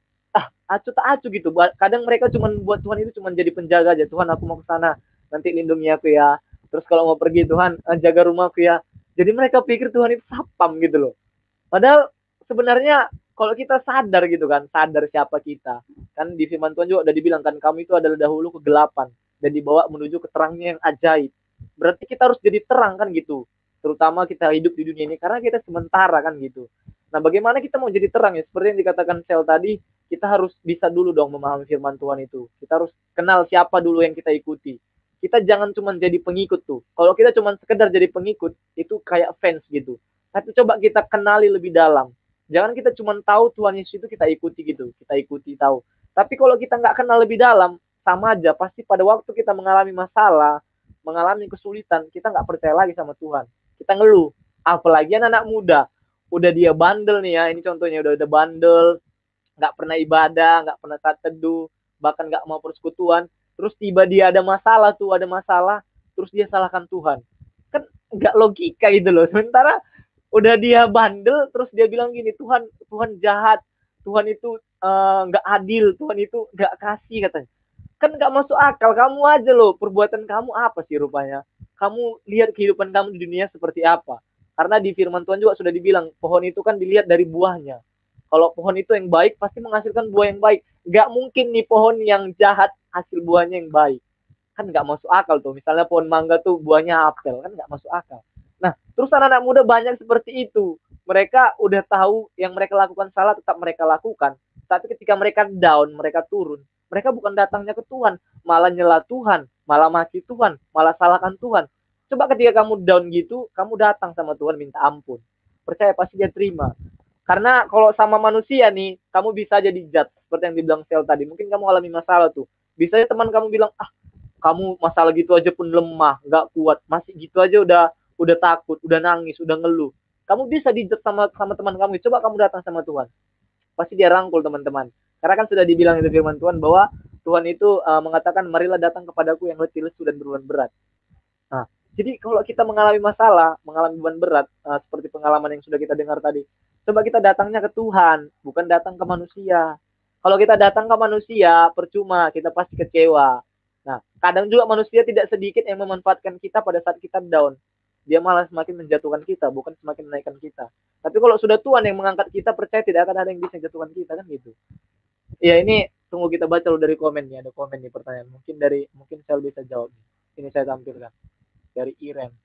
acu tak acu gitu. Kadang mereka cuman buat Tuhan itu cuman jadi penjaga aja. Tuhan, aku mau ke sana, nanti lindungi aku ya. Terus kalau mau pergi, Tuhan jaga rumahku ya. Jadi mereka pikir Tuhan itu sapam gitu loh. Padahal sebenarnya kalau kita sadar gitu kan, sadar siapa kita. Kan di firman Tuhan juga udah dibilang kan, kamu itu adalah dahulu kegelapan dan dibawa menuju ke terangnya yang ajaib. Berarti kita harus jadi terang kan gitu. Terutama kita hidup di dunia ini karena kita sementara kan gitu. Nah, bagaimana kita mau jadi terang ya? Seperti yang dikatakan Sel tadi, kita harus bisa dulu dong memahami firman Tuhan itu. Kita harus kenal siapa dulu yang kita ikuti. Kita jangan cuma jadi pengikut tuh. Kalau kita cuma sekedar jadi pengikut, itu kayak fans gitu. Tapi coba kita kenali lebih dalam. Jangan kita cuma tahu Tuhan Yesus itu kita ikuti gitu, kita ikuti tahu. Tapi kalau kita nggak kenal lebih dalam, sama aja. Pasti pada waktu kita mengalami masalah, mengalami kesulitan, kita nggak percaya lagi sama Tuhan. Kita ngeluh. Apalagi anak muda, udah dia bandel nih ya. Ini contohnya udah bandel, nggak pernah ibadah, nggak pernah saat teduh, bahkan nggak mau persekutuan. Terus tiba dia ada masalah, terus dia salahkan Tuhan. Kan nggak logika gitu loh. Sementara udah dia bandel terus dia bilang gini, Tuhan jahat, Tuhan itu nggak adil, Tuhan itu nggak kasih katanya. Kan nggak masuk akal. Kamu aja loh, perbuatan kamu apa sih rupanya? Kamu lihat kehidupan kamu di dunia seperti apa? Karena di firman Tuhan juga sudah dibilang, pohon itu kan dilihat dari buahnya. Kalau pohon itu yang baik pasti menghasilkan buah yang baik. Nggak mungkin nih pohon yang jahat hasil buahnya yang baik. Kan nggak masuk akal tuh. Misalnya pohon mangga tuh buahnya apel, kan nggak masuk akal. Nah, terus anak-anak muda banyak seperti itu. Mereka udah tahu yang mereka lakukan salah, tetap mereka lakukan. Tapi ketika mereka down, mereka turun, mereka bukan datangnya ke Tuhan, malah nyela Tuhan, malah maki Tuhan, malah salahkan Tuhan. Coba ketika kamu down gitu, kamu datang sama Tuhan minta ampun. Percaya pasti dia terima. Karena kalau sama manusia nih, kamu bisa jadi judge. Seperti yang dibilang Sel tadi. Mungkin kamu alami masalah tuh. Bisa aja teman kamu bilang, kamu masalah gitu aja pun lemah, nggak kuat, masih gitu aja udah takut, udah nangis, udah ngeluh. Kamu bisa dijat sama teman kamu. Coba kamu datang sama Tuhan, pasti dia rangkul teman-teman. Karena kan sudah dibilang itu firman Tuhan bahwa Tuhan itu mengatakan, marilah datang kepadaku yang letih lesu dan beruban berat. Nah, jadi kalau kita mengalami masalah, mengalami beban berat, seperti pengalaman yang sudah kita dengar tadi, coba kita datangnya ke Tuhan, bukan datang ke manusia. Kalau kita datang ke manusia, percuma, kita pasti kecewa. Nah, kadang juga manusia tidak sedikit yang memanfaatkan kita pada saat kita down. Dia malah semakin menjatuhkan kita, bukan semakin menaikkan kita. Tapi kalau sudah Tuhan yang mengangkat kita, percaya tidak akan ada yang bisa menjatuhkan kita, kan gitu. Ya, ini tunggu kita baca dulu dari komen nih, ada komen nih pertanyaan. Mungkin saya bisa jawab. Ini saya tampilkan dari Iren.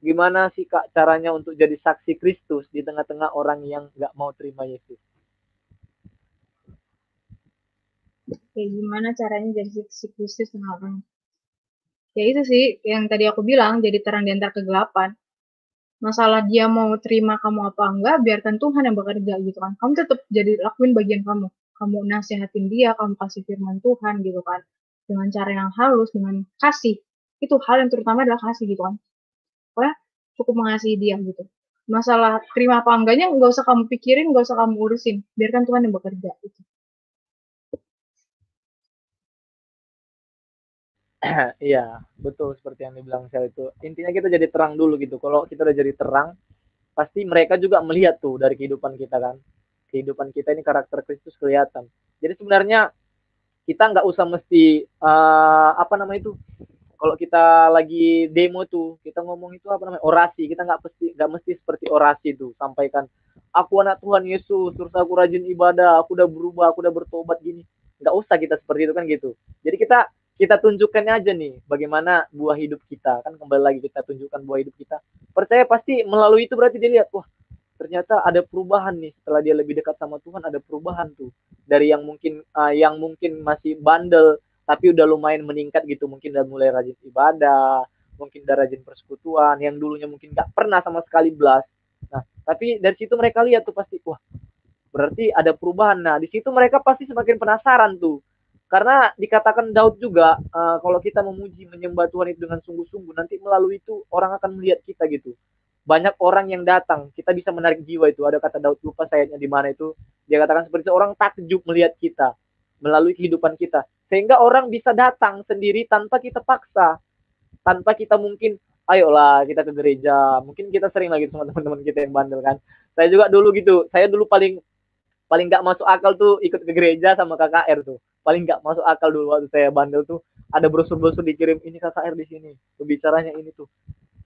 Gimana sih Kak caranya untuk jadi saksi Kristus di tengah-tengah orang yang nggak mau terima Yesus? Kayak gimana caranya jadi saksi Kristus tengah orang? Ya itu sih yang tadi aku bilang, jadi terang di antara kegelapan. Masalah dia mau terima kamu apa enggak, biarkan Tuhan yang bekerja gitu kan. Kamu tetap jadi lakuin bagian kamu. Kamu nasihatin dia, kamu kasih firman Tuhan gitu kan. Dengan cara yang halus, dengan kasih. Itu hal yang terutama adalah kasih gitu kan. Pokoknya cukup mengasihi dia gitu. Masalah terima apa enggaknya nggak usah kamu pikirin, nggak usah kamu urusin. Biarkan Tuhan yang bekerja gitu. Iya, betul seperti yang dibilang saya itu. Intinya kita jadi terang dulu gitu. Kalau kita udah jadi terang, pasti mereka juga melihat tuh dari kehidupan kita kan. Kehidupan kita ini karakter Kristus kelihatan. Jadi sebenarnya kita nggak usah mesti apa namanya itu. Kalau kita lagi demo tuh, kita ngomong itu apa namanya, orasi. Kita nggak mesti seperti orasi tuh, sampaikan aku anak Tuhan Yesus, terus aku rajin ibadah, aku udah berubah, aku udah bertobat gini. Nggak usah kita seperti itu kan gitu. Jadi kita tunjukkannya aja nih bagaimana buah hidup kita, kan kembali lagi kita tunjukkan buah hidup kita. Percaya pasti melalui itu berarti dia lihat, wah ternyata ada perubahan nih setelah dia lebih dekat sama Tuhan, ada perubahan tuh dari yang mungkin masih bandel tapi udah lumayan meningkat gitu, mungkin udah mulai rajin ibadah, mungkin udah rajin persekutuan, yang dulunya mungkin nggak pernah sama sekali belas. Nah, tapi dari situ mereka lihat tuh pasti, wah berarti ada perubahan. Nah, di situ mereka pasti semakin penasaran tuh. Karena dikatakan Daud juga, kalau kita memuji, menyembah Tuhan itu dengan sungguh-sungguh, nanti melalui itu orang akan melihat kita gitu. banyak orang yang datang, kita bisa menarik jiwa itu. Ada kata Daud, lupa sayanya di mana itu, dia katakan seperti itu, orang takjub melihat kita melalui kehidupan kita, sehingga orang bisa datang sendiri tanpa kita paksa, tanpa kita mungkin ayolah kita ke gereja. Mungkin kita sering lagi sama teman-teman kita yang bandel kan. Saya juga dulu gitu, saya dulu paling paling nggak masuk akal tuh ikut ke gereja sama KKR tuh. Paling nggak masuk akal dulu waktu saya bandel tuh, ada brosur-brosur dikirim, ini KKR di sini, pembicaranya ini tuh.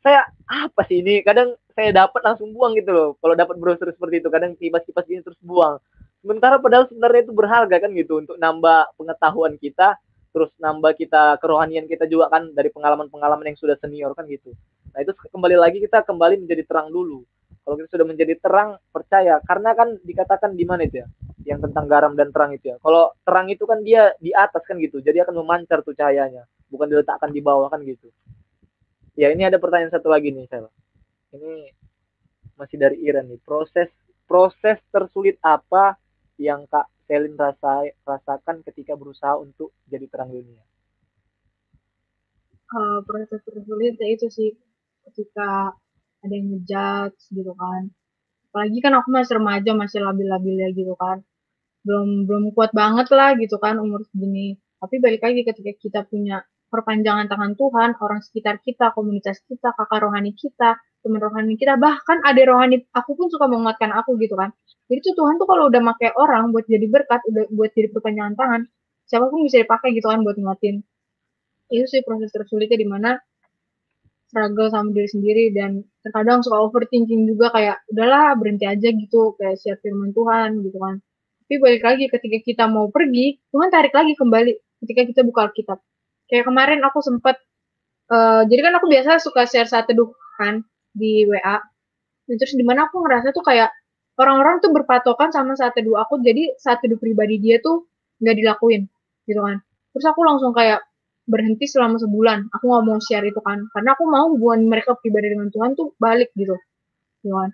Saya apa sih ini? Kadang saya dapat langsung buang gitu loh. Kalau dapat brosur seperti itu, kadang kipas-kipas ini terus buang. Sementara padahal sebenarnya itu berharga kan gitu untuk nambah pengetahuan kita, terus nambah kita kerohanian kita juga kan dari pengalaman-pengalaman yang sudah senior kan gitu. Nah itu kembali lagi kita kembali menjadi terang dulu. Kalau kita sudah menjadi terang, percaya. Karena kan dikatakan di mana itu ya? Yang tentang garam dan terang itu ya. Kalau terang itu kan dia di atas kan gitu. Jadi akan memancar tuh cahayanya. Bukan diletakkan di bawah kan gitu. Ya ini ada pertanyaan satu lagi nih, Sel. Ini masih dari Iren nih. Proses tersulit apa yang Kak Selin rasakan ketika berusaha untuk jadi terang dunia? Proses tersulit ya itu sih, ketika ada yang ngejudge gitu kan. Apalagi kan aku masih remaja, masih labil-labil ya gitu kan. Belum kuat banget lah gitu kan umur segini. Tapi balik lagi ketika kita punya perpanjangan tangan Tuhan, orang sekitar kita, komunitas kita, kakak rohani kita, teman rohani kita, bahkan ada rohani, aku pun suka menguatkan aku gitu kan. Jadi tuh Tuhan tuh kalau udah pakai orang buat jadi berkat, udah buat jadi perpanjangan tangan, siapapun bisa dipakai gitu kan buat nguatin. Itu sih proses tersulitnya, di mana struggle sama diri sendiri dan terkadang suka overthinking juga, kayak udahlah berhenti aja gitu, kayak siap firman Tuhan gitu kan. Tapi balik lagi ketika kita mau pergi, Tuhan tarik lagi kembali ketika kita buka Alkitab. Kayak kemarin aku sempat jadi kan aku biasa suka share saat teduh kan di WA. Dan terus dimana aku ngerasa tuh kayak orang-orang tuh berpatokan sama saat teduh aku, jadi saat teduh pribadi dia tuh nggak dilakuin gitu kan. Terus aku langsung kayak berhenti selama sebulan. Aku nggak mau share itu kan, karena aku mau hubungan mereka pribadi dengan Tuhan tuh balik gitu kan.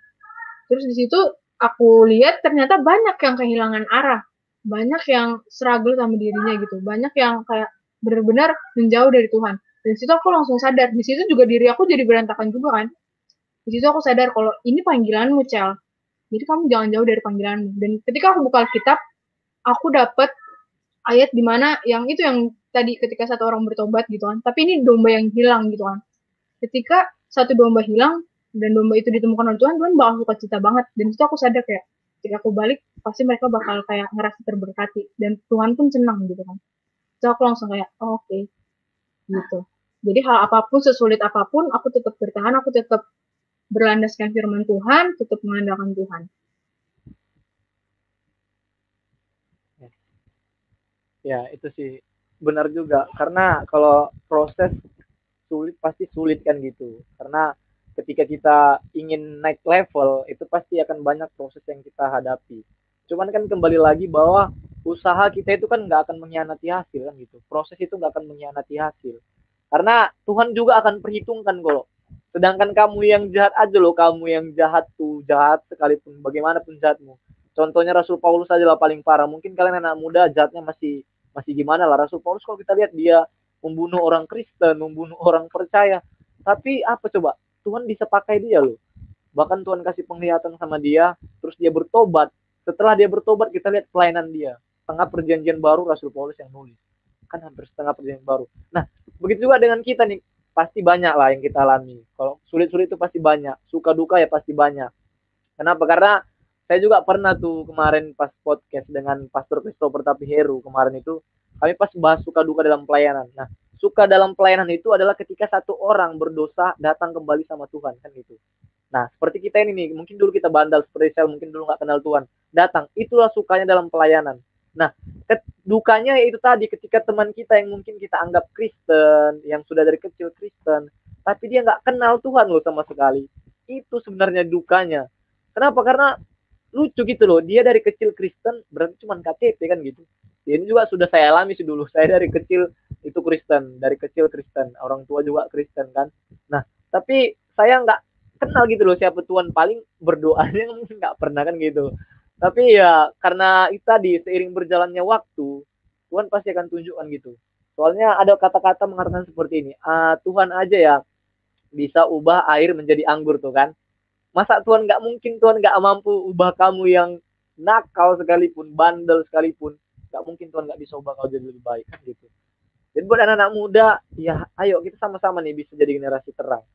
Terus di situ aku lihat ternyata banyak yang kehilangan arah, banyak yang struggle sama dirinya gitu, banyak yang kayak benar-benar menjauh dari Tuhan. Dan situ aku langsung sadar, di situ juga diri aku jadi berantakan juga kan. Di situ aku sadar kalau ini panggilanmu, Cel. Jadi kamu jangan jauh dari panggilanmu. Dan ketika aku buka Alkitab, aku dapat ayat di mana yang itu yang tadi ketika satu orang bertobat gitu kan. Tapi ini domba yang hilang gitu kan. Ketika satu domba hilang dan domba itu ditemukan oleh Tuhan, Tuhan bakal suka cita banget. Dan itu aku sadar kayak ketika aku balik pasti mereka bakal kayak ngerasa terberkati dan Tuhan pun senang gitu kan. Jadi aku langsung kayak oh, oke. Gitu. Jadi hal apapun, sesulit apapun, aku tetap bertahan, aku tetap berlandaskan firman Tuhan, tetap mengandalkan Tuhan. Ya itu sih benar juga, karena kalau proses sulit pasti sulit kan gitu. Karena ketika kita ingin naik level itu pasti akan banyak proses yang kita hadapi. Cuman kan kembali lagi bahwa usaha kita itu kan nggak akan mengkhianati hasil kan gitu. Proses itu nggak akan mengkhianati hasil. Karena Tuhan juga akan perhitungkan kalau. Sedangkan kamu yang jahat aja loh, kamu yang jahat tuh jahat sekalipun bagaimanapun jahatmu. Contohnya Rasul Paulus aja lah paling parah. Mungkin kalian anak muda jahatnya masih gimana lah. Rasul Paulus kalau kita lihat dia membunuh orang Kristen, membunuh orang percaya. Tapi apa coba? Tuhan bisa pakai dia loh. Bahkan Tuhan kasih penglihatan sama dia, terus dia bertobat. Setelah dia bertobat kita lihat pelayanan dia. Setengah perjanjian baru Rasul Paulus yang nulis. Kan hampir setengah perjanjian baru. Nah, begitu juga dengan kita nih. Pasti banyak lah yang kita alami. Kalau sulit-sulit itu pasti banyak. Suka duka ya pasti banyak. Kenapa? Karena saya juga pernah tuh kemarin pas podcast dengan Pastor Christopher Tapi Heru kemarin itu, kami pas bahas suka duka dalam pelayanan. Nah, suka dalam pelayanan itu adalah ketika satu orang berdosa datang kembali sama Tuhan kan gitu. Nah, seperti kita ini nih, mungkin dulu kita bandel seperti saya, mungkin dulu nggak kenal Tuhan. Datang, itulah sukanya dalam pelayanan. Nah, dukanya yaitu tadi ketika teman kita yang mungkin kita anggap Kristen, yang sudah dari kecil Kristen, tapi dia nggak kenal Tuhan loh sama sekali. Itu sebenarnya dukanya. Kenapa? Karena lucu gitu loh, dia dari kecil Kristen berarti cuma KTP kan gitu. Ini juga sudah saya alami sih dulu. Saya dari kecil itu Kristen, dari kecil Kristen, orang tua juga Kristen kan. Nah, tapi saya nggak kenal gitu loh siapa Tuhan, paling berdoanya nggak pernah kan gitu. Tapi ya karena itu tadi seiring berjalannya waktu Tuhan pasti akan tunjukkan gitu. Soalnya ada kata-kata mengatakan seperti ini, Tuhan aja ya bisa ubah air menjadi anggur tuh kan. Masa Tuhan nggak mungkin, Tuhan nggak mampu ubah kamu yang nakal sekalipun, bandel sekalipun, nggak mungkin Tuhan nggak bisa ubah kau jadi lebih baik kan gitu. Jadi buat anak-anak muda, ya ayo kita sama-sama nih bisa jadi generasi terang.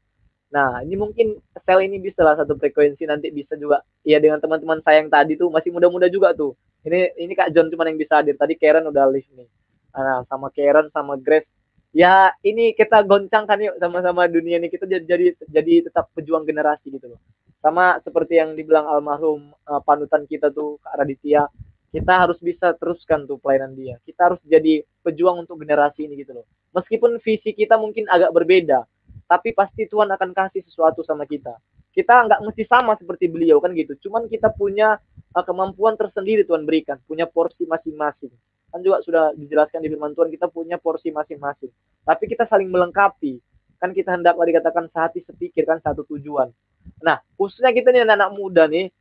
Nah, ini mungkin sel ini bisa lah satu frekuensi, nanti bisa juga ya dengan teman-teman saya yang tadi tuh masih muda-muda juga tuh. Ini Kak John cuma yang bisa hadir. Tadi Karen udah live nih. Nah, sama Karen sama Grace. Ya, ini kita goncangkan yuk sama-sama dunia ini, kita jadi tetap pejuang generasi gitu loh. Sama seperti yang dibilang almarhum panutan kita tuh Kak Raditya, kita harus bisa teruskan tuh pelayanan dia. Kita harus jadi pejuang untuk generasi ini gitu loh. Meskipun visi kita mungkin agak berbeda, tapi pasti Tuhan akan kasih sesuatu sama kita. Kita nggak mesti sama seperti beliau kan gitu. Cuman kita punya kemampuan tersendiri Tuhan berikan, punya porsi masing-masing. Kan juga sudah dijelaskan di firman Tuhan, kita punya porsi masing-masing. Tapi kita saling melengkapi. Kan kita hendaklah dikatakan sehati sepikir, kan satu tujuan. Nah, khususnya kita nih anak-anak muda nih,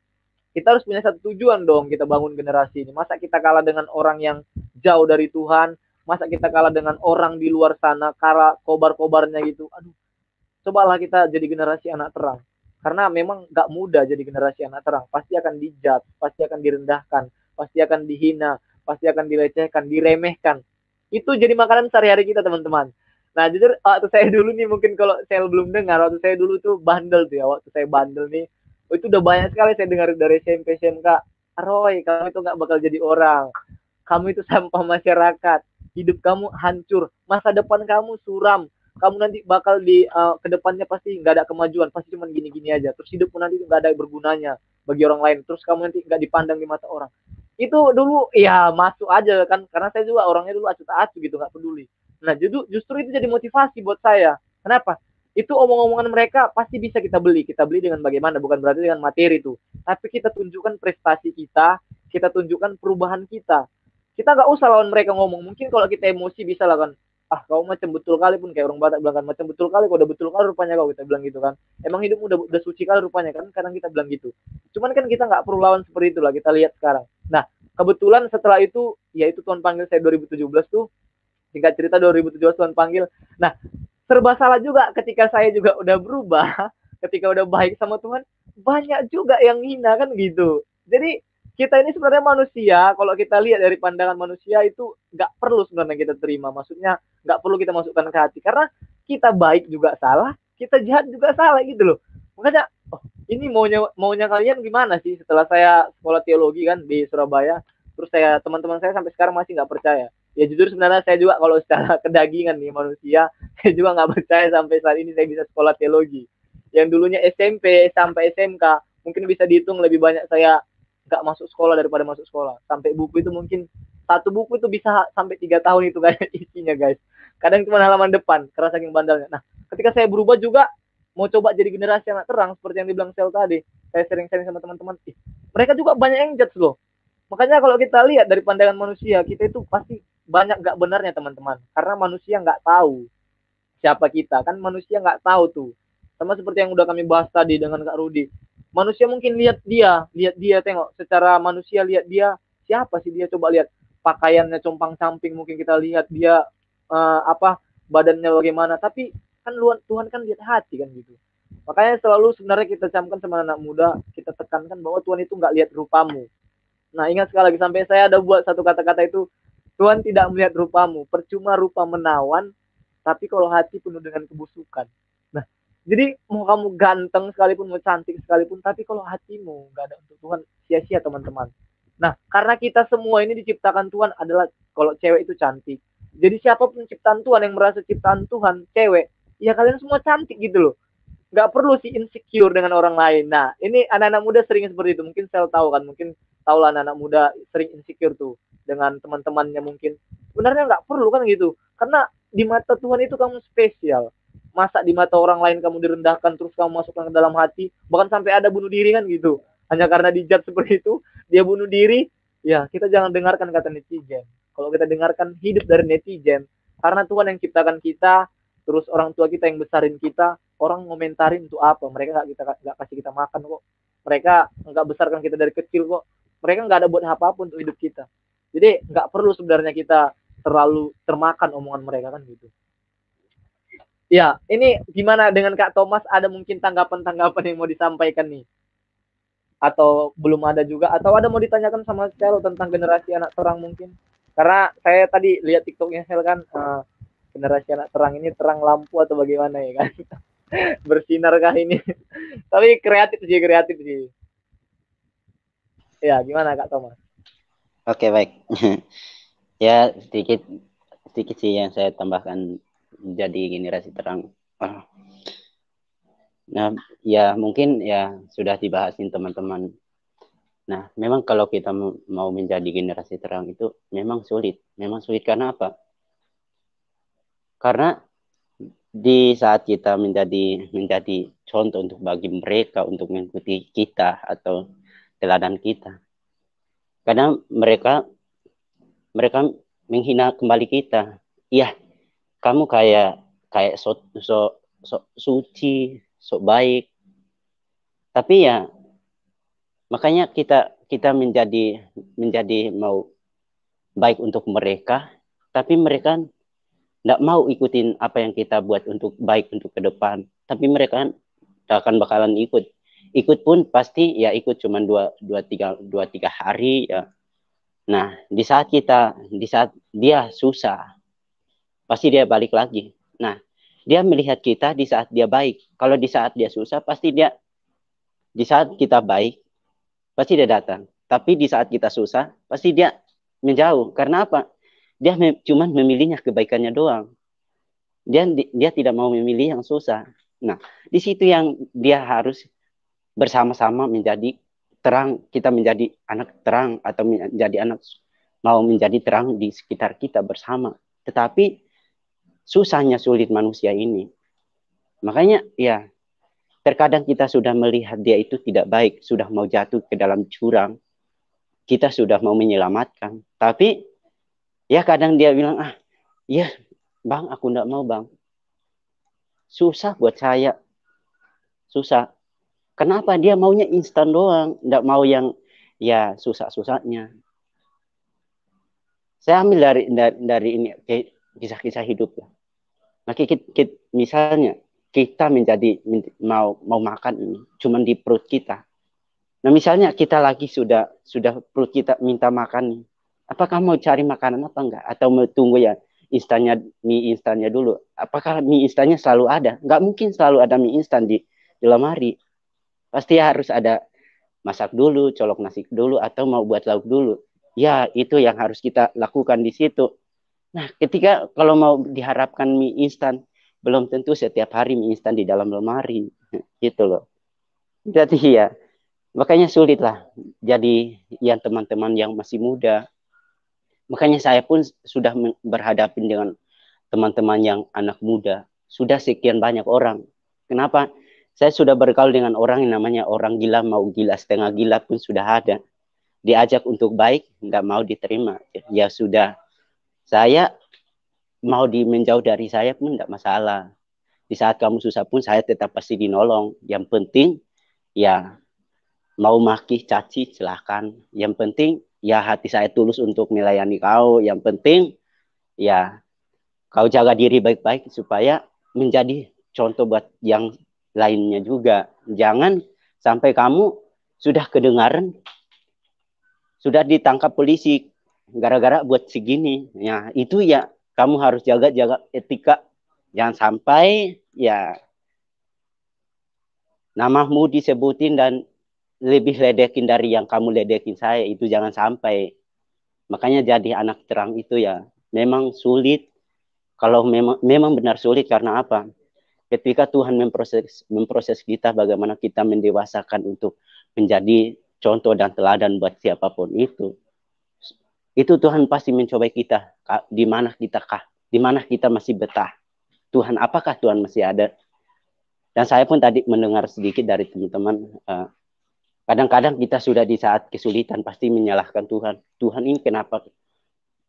kita harus punya satu tujuan dong kita bangun generasi ini. Masa kita kalah dengan orang yang jauh dari Tuhan? Masa kita kalah dengan orang di luar sana, kalah kobar-kobarnya gitu? Aduh, cobalah kita jadi generasi anak terang. Karena memang gak mudah jadi generasi anak terang. Pasti akan dijat, pasti akan direndahkan, pasti akan dihina, pasti akan dilecehkan, diremehkan. Itu jadi makanan sehari-hari kita teman-teman. Nah jujur waktu saya dulu nih, mungkin kalau saya belum dengar, waktu saya dulu tuh bandel tuh ya, waktu saya bandel nih, itu udah banyak sekali saya dengar dari SMP, SMK, Roy kamu itu gak bakal jadi orang, kamu itu sampah masyarakat, hidup kamu hancur, masa depan kamu suram, kamu nanti bakal di kedepannya pasti nggak ada kemajuan, pasti cuma gini-gini aja, terus hidupmu nanti nggak ada bergunanya bagi orang lain, terus kamu nanti nggak dipandang di mata orang. Itu dulu ya masuk aja kan, karena saya juga orangnya dulu acuh-acuh gitu, nggak peduli. Nah justru itu jadi motivasi buat saya. Kenapa? Itu omong-omongan mereka pasti bisa kita beli dengan bagaimana, bukan berarti dengan materi tuh, tapi kita tunjukkan prestasi kita tunjukkan perubahan kita nggak usah lawan mereka ngomong. Mungkin kalau kita emosi bisa lah kan, kau macam betul kali, pun kayak orang Batak bilang kan, macam betul kali, kau udah betul kali rupanya kau, kita bilang gitu kan, emang hidupmu udah suci kali rupanya kan, kadang kita bilang gitu. Cuman kan kita nggak perlu lawan seperti itulah, kita lihat sekarang. Nah kebetulan setelah itu, yaitu Tuhan panggil saya 2017 tuh, singkat cerita 2017 Tuhan panggil. Nah serba salah juga ketika saya juga udah berubah, ketika udah baik sama Tuhan, banyak juga yang hina kan gitu. Jadi kita ini sebenarnya manusia, kalau kita lihat dari pandangan manusia itu nggak perlu sebenarnya kita terima, maksudnya nggak perlu kita masukkan ke hati, karena kita baik juga salah, kita jahat juga salah gitu loh. Makanya ini maunya kalian gimana sih? Setelah saya sekolah teologi kan di Surabaya, terus teman-teman saya sampai sekarang masih nggak percaya. Ya jujur sebenarnya saya juga kalau secara kedagingan nih manusia, saya juga nggak percaya sampai saat ini saya bisa sekolah teologi. Yang dulunya SMP sampai SMK mungkin bisa dihitung lebih banyak saya nggak masuk sekolah daripada masuk sekolah. Sampai buku itu mungkin satu buku itu bisa sampai 3 tahun itu kayak isinya guys. Kadang cuma halaman depan, kerasa saking bandelnya. Nah ketika saya berubah juga, mau coba jadi generasi anak terang seperti yang dibilang Sel tadi, saya sering-sering sama teman-teman, mereka juga banyak yang judge loh. Makanya kalau kita lihat dari pandangan manusia, kita itu pasti banyak nggak benarnya teman-teman, karena manusia nggak tahu siapa kita, kan manusia nggak tahu tuh. Sama seperti yang udah kami bahas tadi dengan Kak Rudi, manusia mungkin lihat dia tengok secara manusia, lihat dia siapa sih dia, coba lihat pakaiannya compang-camping, mungkin kita lihat dia badannya bagaimana, tapi kan Tuhan kan lihat hati kan gitu. Makanya selalu sebenarnya kita camkan sama anak muda, kita tekankan bahwa Tuhan itu nggak lihat rupamu. Nah ingat sekali lagi, sampai saya ada buat satu kata-kata itu, Tuhan tidak melihat rupamu, percuma rupa menawan, tapi kalau hati penuh dengan kebusukan. Nah jadi mau kamu ganteng sekalipun, mau cantik sekalipun, tapi kalau hatimu nggak ada untuk Tuhan, sia-sia teman-teman. Nah karena kita semua ini diciptakan Tuhan adalah, kalau cewek itu cantik, jadi siapapun ciptaan Tuhan yang merasa ciptaan Tuhan cewek, ya kalian semua cantik gitu loh. Nggak perlu sih insecure dengan orang lain. Nah ini anak-anak muda sering seperti itu, mungkin saya tahu kan, mungkin tahu lah anak-anak muda sering insecure tuh dengan teman-temannya mungkin. Sebenarnya nggak perlu kan gitu, karena di mata Tuhan itu kamu spesial. Masa di mata orang lain kamu direndahkan, terus kamu masukkan ke dalam hati, bahkan sampai ada bunuh diri kan gitu, hanya karena dijat seperti itu dia bunuh diri. Ya kita jangan dengarkan kata netizen. Kalau kita dengarkan hidup dari netizen, karena Tuhan yang ciptakan kita, terus orang tua kita yang besarin kita, orang ngomentarin untuk apa? Mereka nggak kasih kita makan kok, mereka nggak besarkan kita dari kecil kok, mereka nggak ada buat apa-apa untuk hidup kita. Jadi nggak perlu sebenarnya kita terlalu termakan omongan mereka kan gitu. Ya, ini gimana dengan Kak Thomas? Ada mungkin tanggapan-tanggapan yang mau disampaikan nih? Atau belum ada juga? Atau ada mau ditanyakan sama Cel tentang generasi anak terang mungkin? Karena saya tadi lihat TikToknya Cel kan, generasi anak terang ini terang lampu atau bagaimana ya kan? Bersinarkah ini? Tapi kreatif sih. Ya, gimana Kak Thomas? Oke, baik. Ya, sedikit sih yang saya tambahkan jadi generasi terang. Nah, ya mungkin ya sudah dibahasin teman-teman. Nah, memang kalau kita mau menjadi generasi terang itu memang sulit. Memang sulit karena apa? Karena di saat kita menjadi contoh untuk bagi mereka untuk mengikuti kita atau teladan kita. Kadang mereka menghina kembali kita. Iya, kamu kayak so suci, so baik. Tapi ya makanya kita menjadi mau baik untuk mereka, tapi mereka tidak mau ikutin apa yang kita buat untuk baik untuk ke depan. Tapi mereka akan bakalan ikut. Ikut pun pasti ya ikut cuma dua tiga hari ya. Nah, di saat dia susah, pasti dia balik lagi. Nah, dia melihat kita di saat dia baik. Kalau di saat dia susah, di saat kita baik, pasti dia datang. Tapi di saat kita susah, pasti dia menjauh. Karena apa? Dia cuma memilihnya kebaikannya doang. Dia tidak mau memilih yang susah. Nah, di situ yang dia harus bersama-sama menjadi terang. Kita menjadi anak terang atau mau menjadi terang di sekitar kita bersama. Tetapi susahnya sulit manusia ini. Makanya ya terkadang kita sudah melihat dia itu tidak baik, sudah mau jatuh ke dalam jurang. Kita sudah mau menyelamatkan. Tapi ya kadang dia bilang, ya bang aku tidak mau bang. Susah buat saya. Susah. Kenapa? Dia maunya instan doang. Tidak mau yang ya susah-susahnya. Saya ambil dari ini kisah-kisah hidup. Nah, misalnya kita mau makan ini cuma di perut kita. Nah, misalnya kita lagi sudah perut kita minta makan. Apakah mau cari makanan apa enggak? Atau mau tunggu ya mie instannya dulu? Apakah mie instannya selalu ada? Enggak mungkin selalu ada mie instan di lemari. Pasti harus ada masak dulu, colok nasi dulu, atau mau buat lauk dulu. Ya, itu yang harus kita lakukan di situ. Nah, ketika kalau mau diharapkan mie instan, belum tentu setiap hari mie instan di dalam lemari. Gitu loh. Jadi ya, makanya sulit lah. Jadi yang teman-teman yang masih muda. Makanya saya pun sudah berhadapan dengan teman-teman yang anak muda. Sudah sekian banyak orang. Kenapa? Saya sudah bergaul dengan orang yang namanya orang gila, mau gila setengah gila pun sudah ada. Diajak untuk baik, nggak mau diterima. Ya sudah, saya mau menjauh dari saya pun nggak masalah. Di saat kamu susah pun saya tetap pasti dinolong. Yang penting ya mau maki caci silahkan. Yang penting ya hati saya tulus untuk melayani kau. Yang penting ya kau jaga diri baik-baik supaya menjadi contoh buat yang lainnya juga. Jangan sampai kamu sudah kedengaran, sudah ditangkap polisi gara-gara buat segini. Ya, itu ya kamu harus jaga etika. Jangan sampai ya namamu disebutin dan lebih ledekin dari yang kamu ledekin saya. Itu jangan sampai. Makanya jadi anak terang itu ya memang sulit. Kalau memang benar sulit karena apa? Ketika Tuhan memproses kita bagaimana kita mendewasakan untuk menjadi contoh dan teladan buat siapapun itu Tuhan pasti mencoba kita. Di mana kita masih betah? Tuhan, apakah Tuhan masih ada? Dan saya pun tadi mendengar sedikit dari teman-teman. Kadang-kadang kita sudah di saat kesulitan pasti menyalahkan Tuhan. Tuhan ini kenapa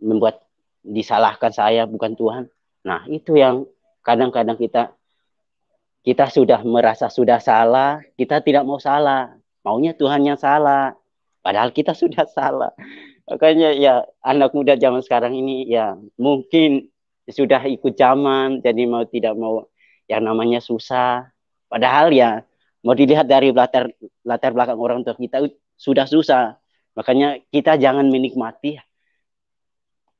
membuat disalahkan saya bukan Tuhan? Nah itu yang kadang-kadang kita sudah merasa sudah salah, kita tidak mau salah. Maunya Tuhan yang salah. Padahal kita sudah salah. Makanya ya anak muda zaman sekarang ini ya mungkin sudah ikut zaman. Jadi mau tidak mau yang namanya susah. Padahal ya mau dilihat dari latar belakang orang tua kita sudah susah. Makanya kita jangan menikmati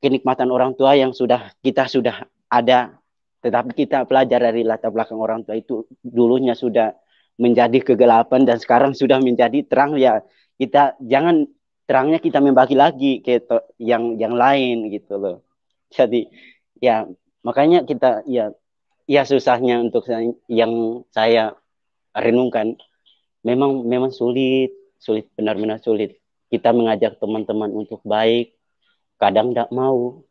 kenikmatan orang tua yang kita sudah ada, tetapi kita belajar dari latar belakang orang tua itu dulunya sudah menjadi kegelapan dan sekarang sudah menjadi terang. Ya kita jangan terangnya kita membagi lagi ke yang lain gitu loh. Jadi ya makanya kita ya susahnya untuk yang saya renungkan, memang sulit benar-benar sulit. Kita mengajak teman-teman untuk baik, kadang tidak mau,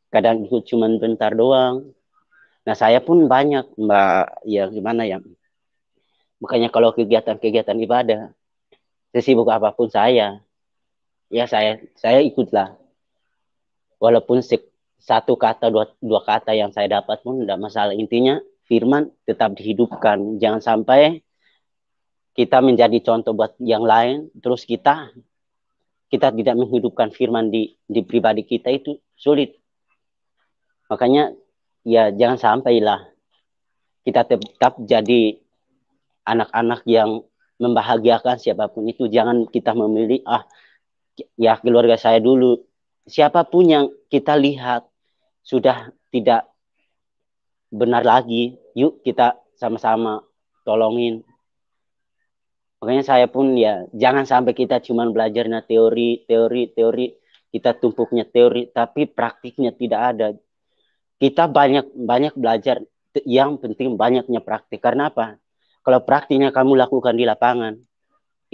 kadang ikut cuma bentar doang. Nah saya pun banyak mbak, ya gimana ya, makanya kalau kegiatan-kegiatan ibadah sesibuk apapun ya saya ikutlah, walaupun satu kata dua kata yang saya dapat pun tidak masalah. Intinya firman tetap dihidupkan, jangan sampai kita menjadi contoh buat yang lain terus kita tidak menghidupkan firman di pribadi kita, itu sulit. Makanya ya jangan sampailah kita tetap jadi anak-anak yang membahagiakan siapapun itu. Jangan kita memilih ya keluarga saya dulu. Siapapun yang kita lihat sudah tidak benar lagi, yuk kita sama-sama tolongin. Makanya saya pun ya jangan sampai kita cuma belajarnya teori, kita tumpuknya teori, tapi praktiknya tidak ada. Kita banyak belajar, yang penting banyaknya praktik. Karena apa? Kalau praktiknya kamu lakukan di lapangan,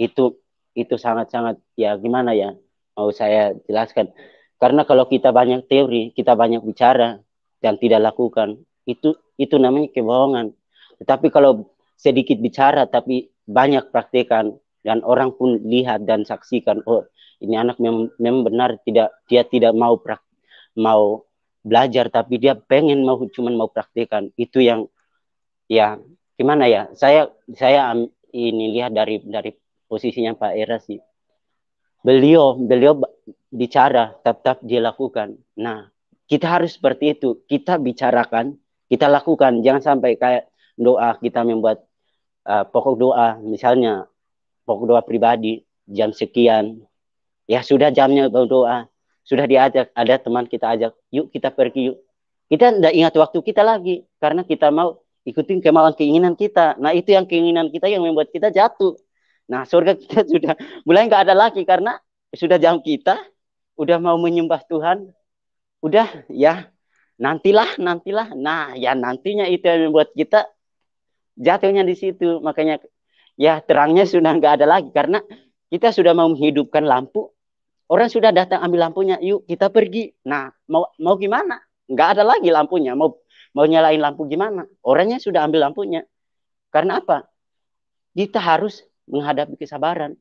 itu sangat-sangat ya gimana ya, mau saya jelaskan. Karena kalau kita banyak teori, kita banyak bicara dan tidak lakukan, itu namanya kebohongan. Tetapi kalau sedikit bicara tapi banyak praktekan dan orang pun lihat dan saksikan, oh ini anak memang benar, dia tidak mau belajar tapi dia pengen cuma mau praktekan. Itu yang ya gimana ya, saya ini lihat dari posisinya Pak Era sih, beliau bicara tetap dia lakukan. Nah kita harus seperti itu, kita bicarakan, kita lakukan. Jangan sampai kayak doa, kita membuat pokok doa, misalnya pokok doa pribadi jam sekian, ya sudah jamnya berdoa, sudah diajak, ada teman kita ajak, yuk kita pergi yuk, kita tidak ingat waktu kita lagi karena kita mau ikutin kemauan keinginan kita. Nah itu yang keinginan kita yang membuat kita jatuh. Nah surga kita sudah mulai nggak ada lagi karena sudah jam kita udah mau menyembah Tuhan, udah ya nantilah. Nah ya nantinya itu yang membuat kita jatuhnya di situ. Makanya ya terangnya sudah nggak ada lagi karena kita sudah mau menghidupkan lampu, orang sudah datang ambil lampunya, yuk kita pergi. Nah mau gimana, nggak ada lagi lampunya, mau nyalain lampu gimana, orangnya sudah ambil lampunya. Karena apa? Kita harus menghadapi kesabaran.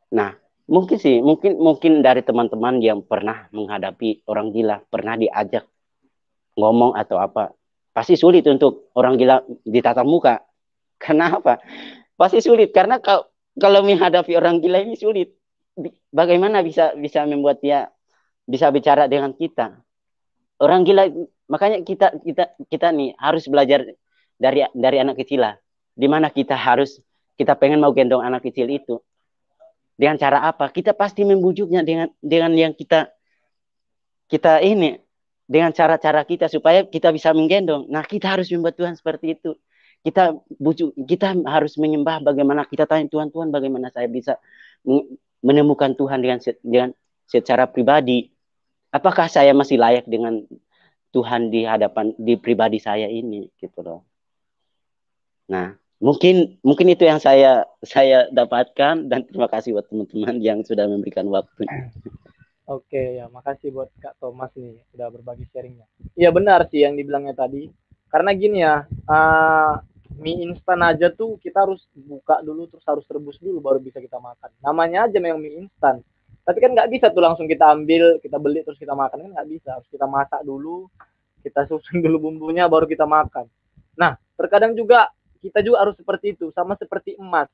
Nah mungkin dari teman-teman yang pernah menghadapi orang gila, pernah diajak ngomong atau apa, pasti sulit untuk orang gila ditatap muka. Kenapa? Pasti sulit karena kalau menghadapi orang gila ini sulit. Bagaimana bisa membuat dia bisa bicara dengan kita? Orang gila, makanya kita nih harus belajar dari anak kecil lah. Dimana kita pengen mau gendong anak kecil itu. Dengan cara apa? Kita pasti membujuknya dengan yang kita ini, dengan cara-cara kita supaya kita bisa menggendong. Nah, kita harus membuat Tuhan seperti itu. Kita harus menyembah, bagaimana kita tanya Tuhan bagaimana saya bisa menemukan Tuhan dengan secara pribadi. Apakah saya masih layak dengan Tuhan di pribadi saya ini gitu loh. Nah, mungkin itu yang saya dapatkan, dan terima kasih buat teman-teman yang sudah memberikan waktu. Oke, ya makasih buat Kak Thomas nih sudah berbagi sharingnya. Iya benar sih yang dibilangnya tadi. Karena gini ya, mie instan aja tuh kita harus buka dulu, terus harus rebus dulu baru bisa kita makan. Namanya aja memang mie instan. Tapi kan nggak bisa tuh langsung kita ambil, kita beli terus kita makan, kan nggak bisa. Harus kita masak dulu, kita susun dulu bumbunya baru kita makan. Nah, terkadang juga kita juga harus seperti itu, sama seperti emas.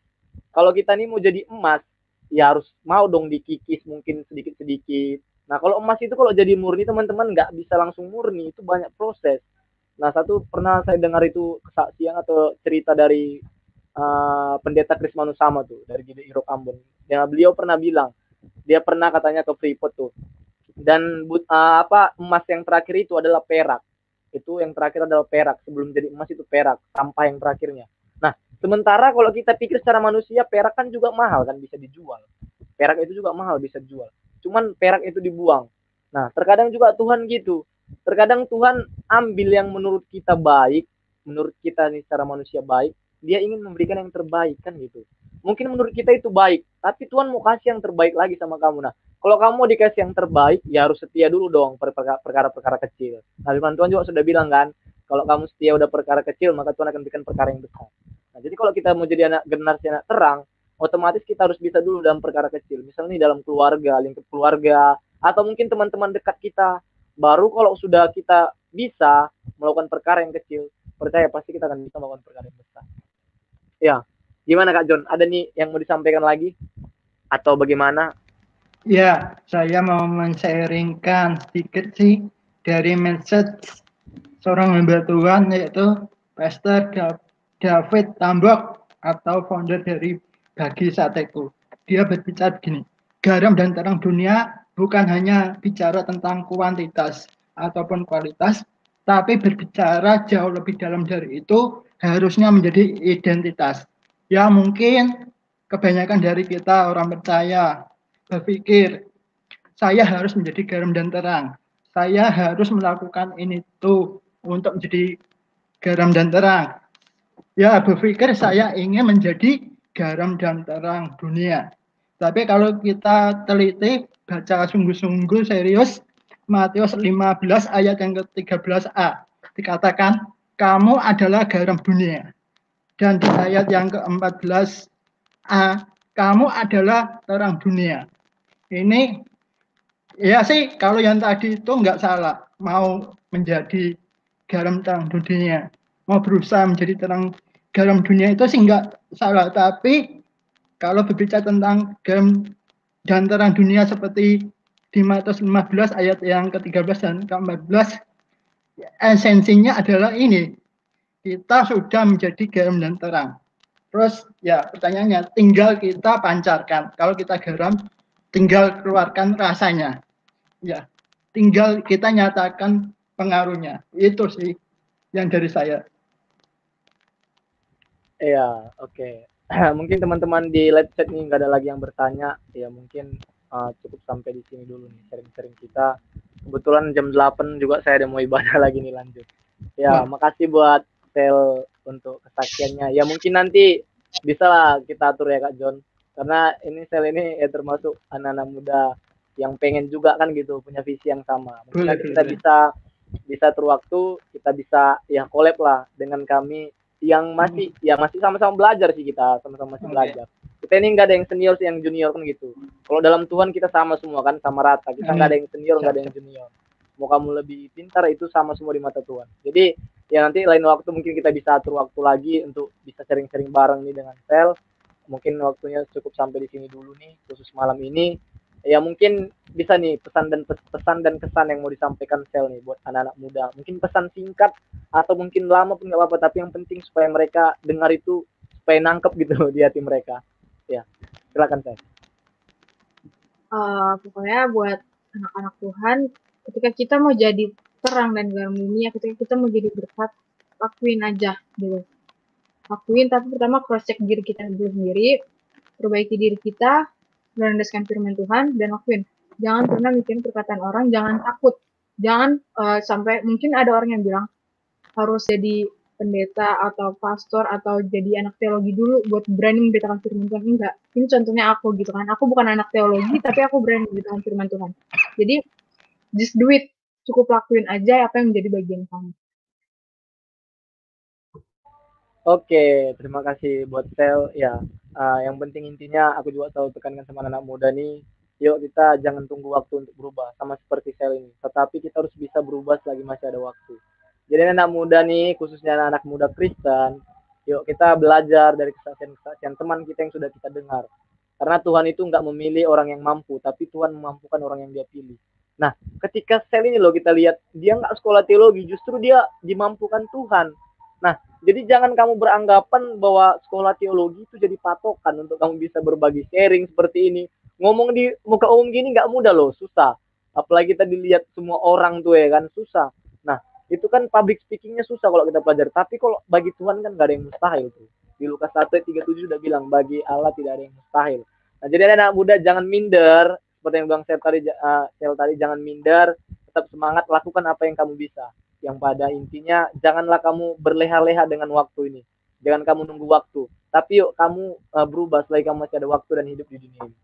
Kalau kita nih mau jadi emas, ya harus mau dong dikikis mungkin sedikit-sedikit. Nah kalau emas itu kalau jadi murni teman-teman nggak bisa langsung murni, itu banyak proses. Nah, satu pernah saya dengar itu kesaksian atau cerita dari pendeta Krismanus sama tuh dari Gede Irok Ambon. Ya, beliau pernah bilang, dia pernah katanya ke Freeport tuh. Dan emas yang terakhir itu adalah perak. Itu yang terakhir adalah perak. Sebelum jadi emas itu perak, sampah yang terakhirnya. Nah, sementara kalau kita pikir secara manusia, perak kan juga mahal kan, bisa dijual. Perak itu juga mahal, bisa dijual. Cuman perak itu dibuang. Nah, terkadang juga Tuhan gitu. Terkadang Tuhan ambil yang menurut kita baik, menurut kita nih secara manusia baik, dia ingin memberikan yang terbaik kan gitu. Mungkin menurut kita itu baik, tapi Tuhan mau kasih yang terbaik lagi sama kamu. Nah, kalau kamu mau dikasih yang terbaik, ya harus setia dulu dong perkara-perkara kecil. Nah, firman Tuhan juga sudah bilang kan, kalau kamu setia udah perkara kecil, maka Tuhan akan berikan perkara yang besar. Nah, jadi kalau kita mau jadi anak generasi anak terang, otomatis kita harus bisa dulu dalam perkara kecil. Misalnya dalam keluarga, lingkup keluarga, atau mungkin teman-teman dekat kita. Baru kalau sudah kita bisa melakukan perkara yang kecil, percaya pasti kita akan bisa melakukan perkara yang besar. Ya, gimana Kak John? Ada nih yang mau disampaikan lagi? Atau bagaimana? Ya, saya mau men-sharingkan sedikit sih dari message seorang hamba Tuhan, yaitu Pastor David Tambok atau founder dari Bagi Sateku. Dia berbicara begini, garam dan terang dunia bukan hanya bicara tentang kuantitas ataupun kualitas, tapi berbicara jauh lebih dalam dari itu, harusnya menjadi identitas. Ya mungkin kebanyakan dari kita orang percaya berpikir, saya harus menjadi garam dan terang. Saya harus melakukan ini tuh untuk menjadi garam dan terang. Ya, berpikir saya ingin menjadi garam dan terang dunia. Tapi kalau kita teliti, baca sungguh-sungguh serius, Matius 15 ayat yang ke-13a, dikatakan, kamu adalah garam dunia. Dan di ayat yang ke-14a, kamu adalah terang dunia. Ini ya sih, kalau yang tadi itu nggak salah, mau menjadi garam terang dunia, mau berusaha menjadi garam dunia itu sih nggak salah. Tapi kalau berbicara tentang garam dan terang dunia seperti di Matius 15 ayat yang ke-13 dan ke-14, esensinya adalah ini, kita sudah menjadi garam dan terang. Terus ya pertanyaannya, tinggal kita pancarkan. Kalau kita garam, tinggal keluarkan rasanya. Ya, tinggal kita nyatakan pengaruhnya. Itu sih yang dari saya. Iya, oke. Mungkin teman-teman di live chat nih nggak ada lagi yang bertanya. Ya mungkin cukup sampai di sini dulu nih sharing-sharing kita. Kebetulan jam 8 juga saya ada mau ibadah lagi nih lanjut. Ya, makasih buat Sel untuk kesaksiannya. Ya mungkin nanti bisa lah kita atur ya Kak John. Karena ini Sel ini ya termasuk anak-anak muda yang pengen juga kan gitu, punya visi yang sama. Mungkin nanti kita bisa atur waktu, kita bisa ya collab lah dengan kami yang masih sama-sama belajar sih, kita sama-sama masih belajar. Kita ini nggak ada yang senior sih, yang junior kan gitu. Kalau dalam Tuhan kita sama semua kan, sama rata. Kita nggak ada yang senior, nggak ada yang junior. Mau kamu lebih pintar itu sama semua di mata Tuhan. Jadi ya nanti lain waktu mungkin kita bisa atur waktu lagi untuk bisa sharing-sharing bareng nih dengan Sel. Mungkin waktunya cukup sampai di sini dulu nih khusus malam ini. Ya mungkin bisa nih pesan dan kesan yang mau disampaikan Sel nih buat anak-anak muda. Mungkin pesan singkat atau mungkin lama pun nggak apa-apa, tapi yang penting supaya mereka dengar itu, supaya nangkep gitu di hati mereka. Ya, silakan Sel. Pokoknya buat anak-anak Tuhan, ketika kita mau jadi terang dan garam dunia, ketika kita mau jadi berkat, lakuin aja gitu. Lakuin, tapi pertama cross check diri kita sendiri, perbaiki diri kita, melandaskan firman Tuhan, dan lakuin. Jangan pernah mikirin perkataan orang, jangan takut. Jangan sampai, mungkin ada orang yang bilang, harus jadi pendeta atau pastor atau jadi anak teologi dulu buat berani memberitakan firman Tuhan. Enggak, ini contohnya aku gitu kan, aku bukan anak teologi tapi aku berani memberitakan firman Tuhan. Jadi just do it, cukup lakuin aja apa yang menjadi bagian kamu. Oke, terima kasih buat Sel. Ya, yang penting intinya aku juga selalu tekankan sama anak muda nih, yuk kita jangan tunggu waktu untuk berubah sama seperti Sel ini, tetapi kita harus bisa berubah selagi masih ada waktu. Jadi anak muda nih, khususnya anak muda Kristen, yuk kita belajar dari kesaksian-kesaksian teman kita yang sudah kita dengar. Karena Tuhan itu nggak memilih orang yang mampu, tapi Tuhan memampukan orang yang Dia pilih. Nah, ketika Sel ini loh kita lihat, dia nggak sekolah teologi, justru dia dimampukan Tuhan. Nah, jadi jangan kamu beranggapan bahwa sekolah teologi itu jadi patokan untuk kamu bisa berbagi sharing seperti ini. Ngomong di muka umum gini nggak mudah loh, susah. Apalagi kita dilihat semua orang tuh ya kan, susah. Nah, itu kan public speakingnya susah kalau kita pelajari. Tapi kalau bagi Tuhan kan gak ada yang mustahil tuh. Di Lukas 1 ayat 37 sudah bilang, bagi Allah tidak ada yang mustahil. Nah, jadi anak muda jangan minder, seperti yang bilang saya tadi jangan minder, tetap semangat, lakukan apa yang kamu bisa. Yang pada intinya janganlah kamu berleha-leha dengan waktu ini. Jangan kamu nunggu waktu. Tapi yuk kamu berubah selagi kamu masih ada waktu dan hidup di dunia ini.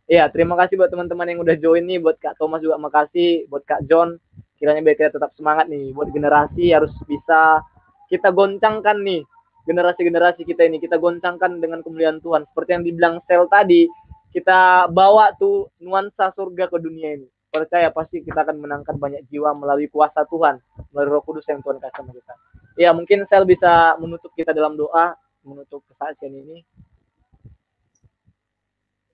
Iya, terima kasih buat teman-teman yang udah join nih, buat Kak Thomas juga makasih, buat Kak John. Kiranya biar kita tetap semangat nih, buat generasi harus bisa kita goncangkan nih, generasi-generasi kita ini, kita goncangkan dengan kemuliaan Tuhan. Seperti yang dibilang Sel tadi, kita bawa tuh nuansa surga ke dunia ini. Percaya pasti kita akan menangkan banyak jiwa melalui kuasa Tuhan, melalui Roh Kudus yang Tuhan kasih sama kita. Ya, mungkin Sel bisa menutup kita dalam doa, menutup kesaksian ini.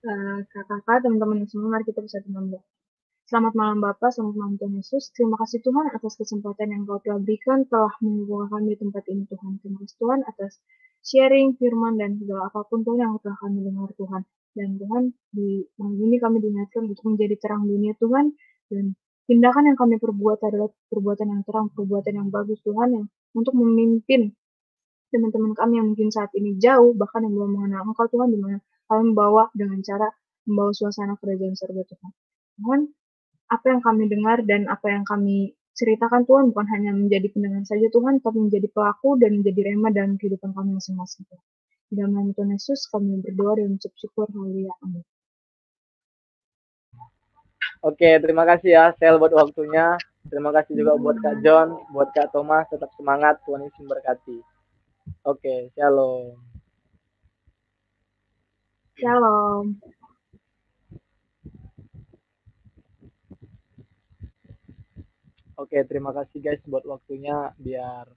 Kakak-kakak, teman-teman semua, mari kita bersatu berdoa. Selamat malam Bapak, selamat malam Tuhan Yesus. Terima kasih Tuhan atas kesempatan yang Kau telah berikan, telah menghubungkan kami di tempat ini Tuhan. Terima kasih Tuhan atas sharing firman dan segala apapun Tuhan yang telah kami dengar Tuhan. Dan Tuhan, di malam ini kami diingatkan untuk menjadi terang dunia Tuhan, dan tindakan yang kami perbuat adalah perbuatan yang terang, perbuatan yang bagus Tuhan, yang untuk memimpin teman-teman kami yang mungkin saat ini jauh, bahkan yang belum mengenal Engkau Tuhan, di mana kami membawa dengan cara membawa suasana kerajaan surga Tuhan. Tuhan, apa yang kami dengar dan apa yang kami ceritakan Tuhan bukan hanya menjadi pendengar saja Tuhan, tapi menjadi pelaku dan menjadi rema dalam kehidupan kami masing-masing. Di dalam nama Tuhan Yesus kami berdoa dan mengucap syukur. Haleluya. Amin. Oke, terima kasih ya Sel buat waktunya. Terima kasih juga buat Kak John, buat Kak Thomas, tetap semangat, Tuhan Yesus memberkati. Oke, shalom. Shalom. Oke, terima kasih guys buat waktunya. Biar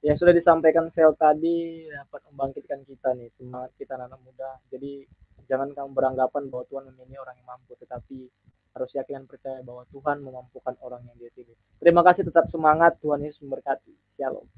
yang sudah disampaikan Sel tadi dapat membangkitkan kita nih, semangat kita anak muda. Jadi jangan kamu beranggapan bahwa Tuhan memilih orang yang mampu, tetapi harus yakin dan percaya bahwa Tuhan memampukan orang yang Dia pilih. Terima kasih, tetap semangat. Tuhan Yesus memberkati. Shalom.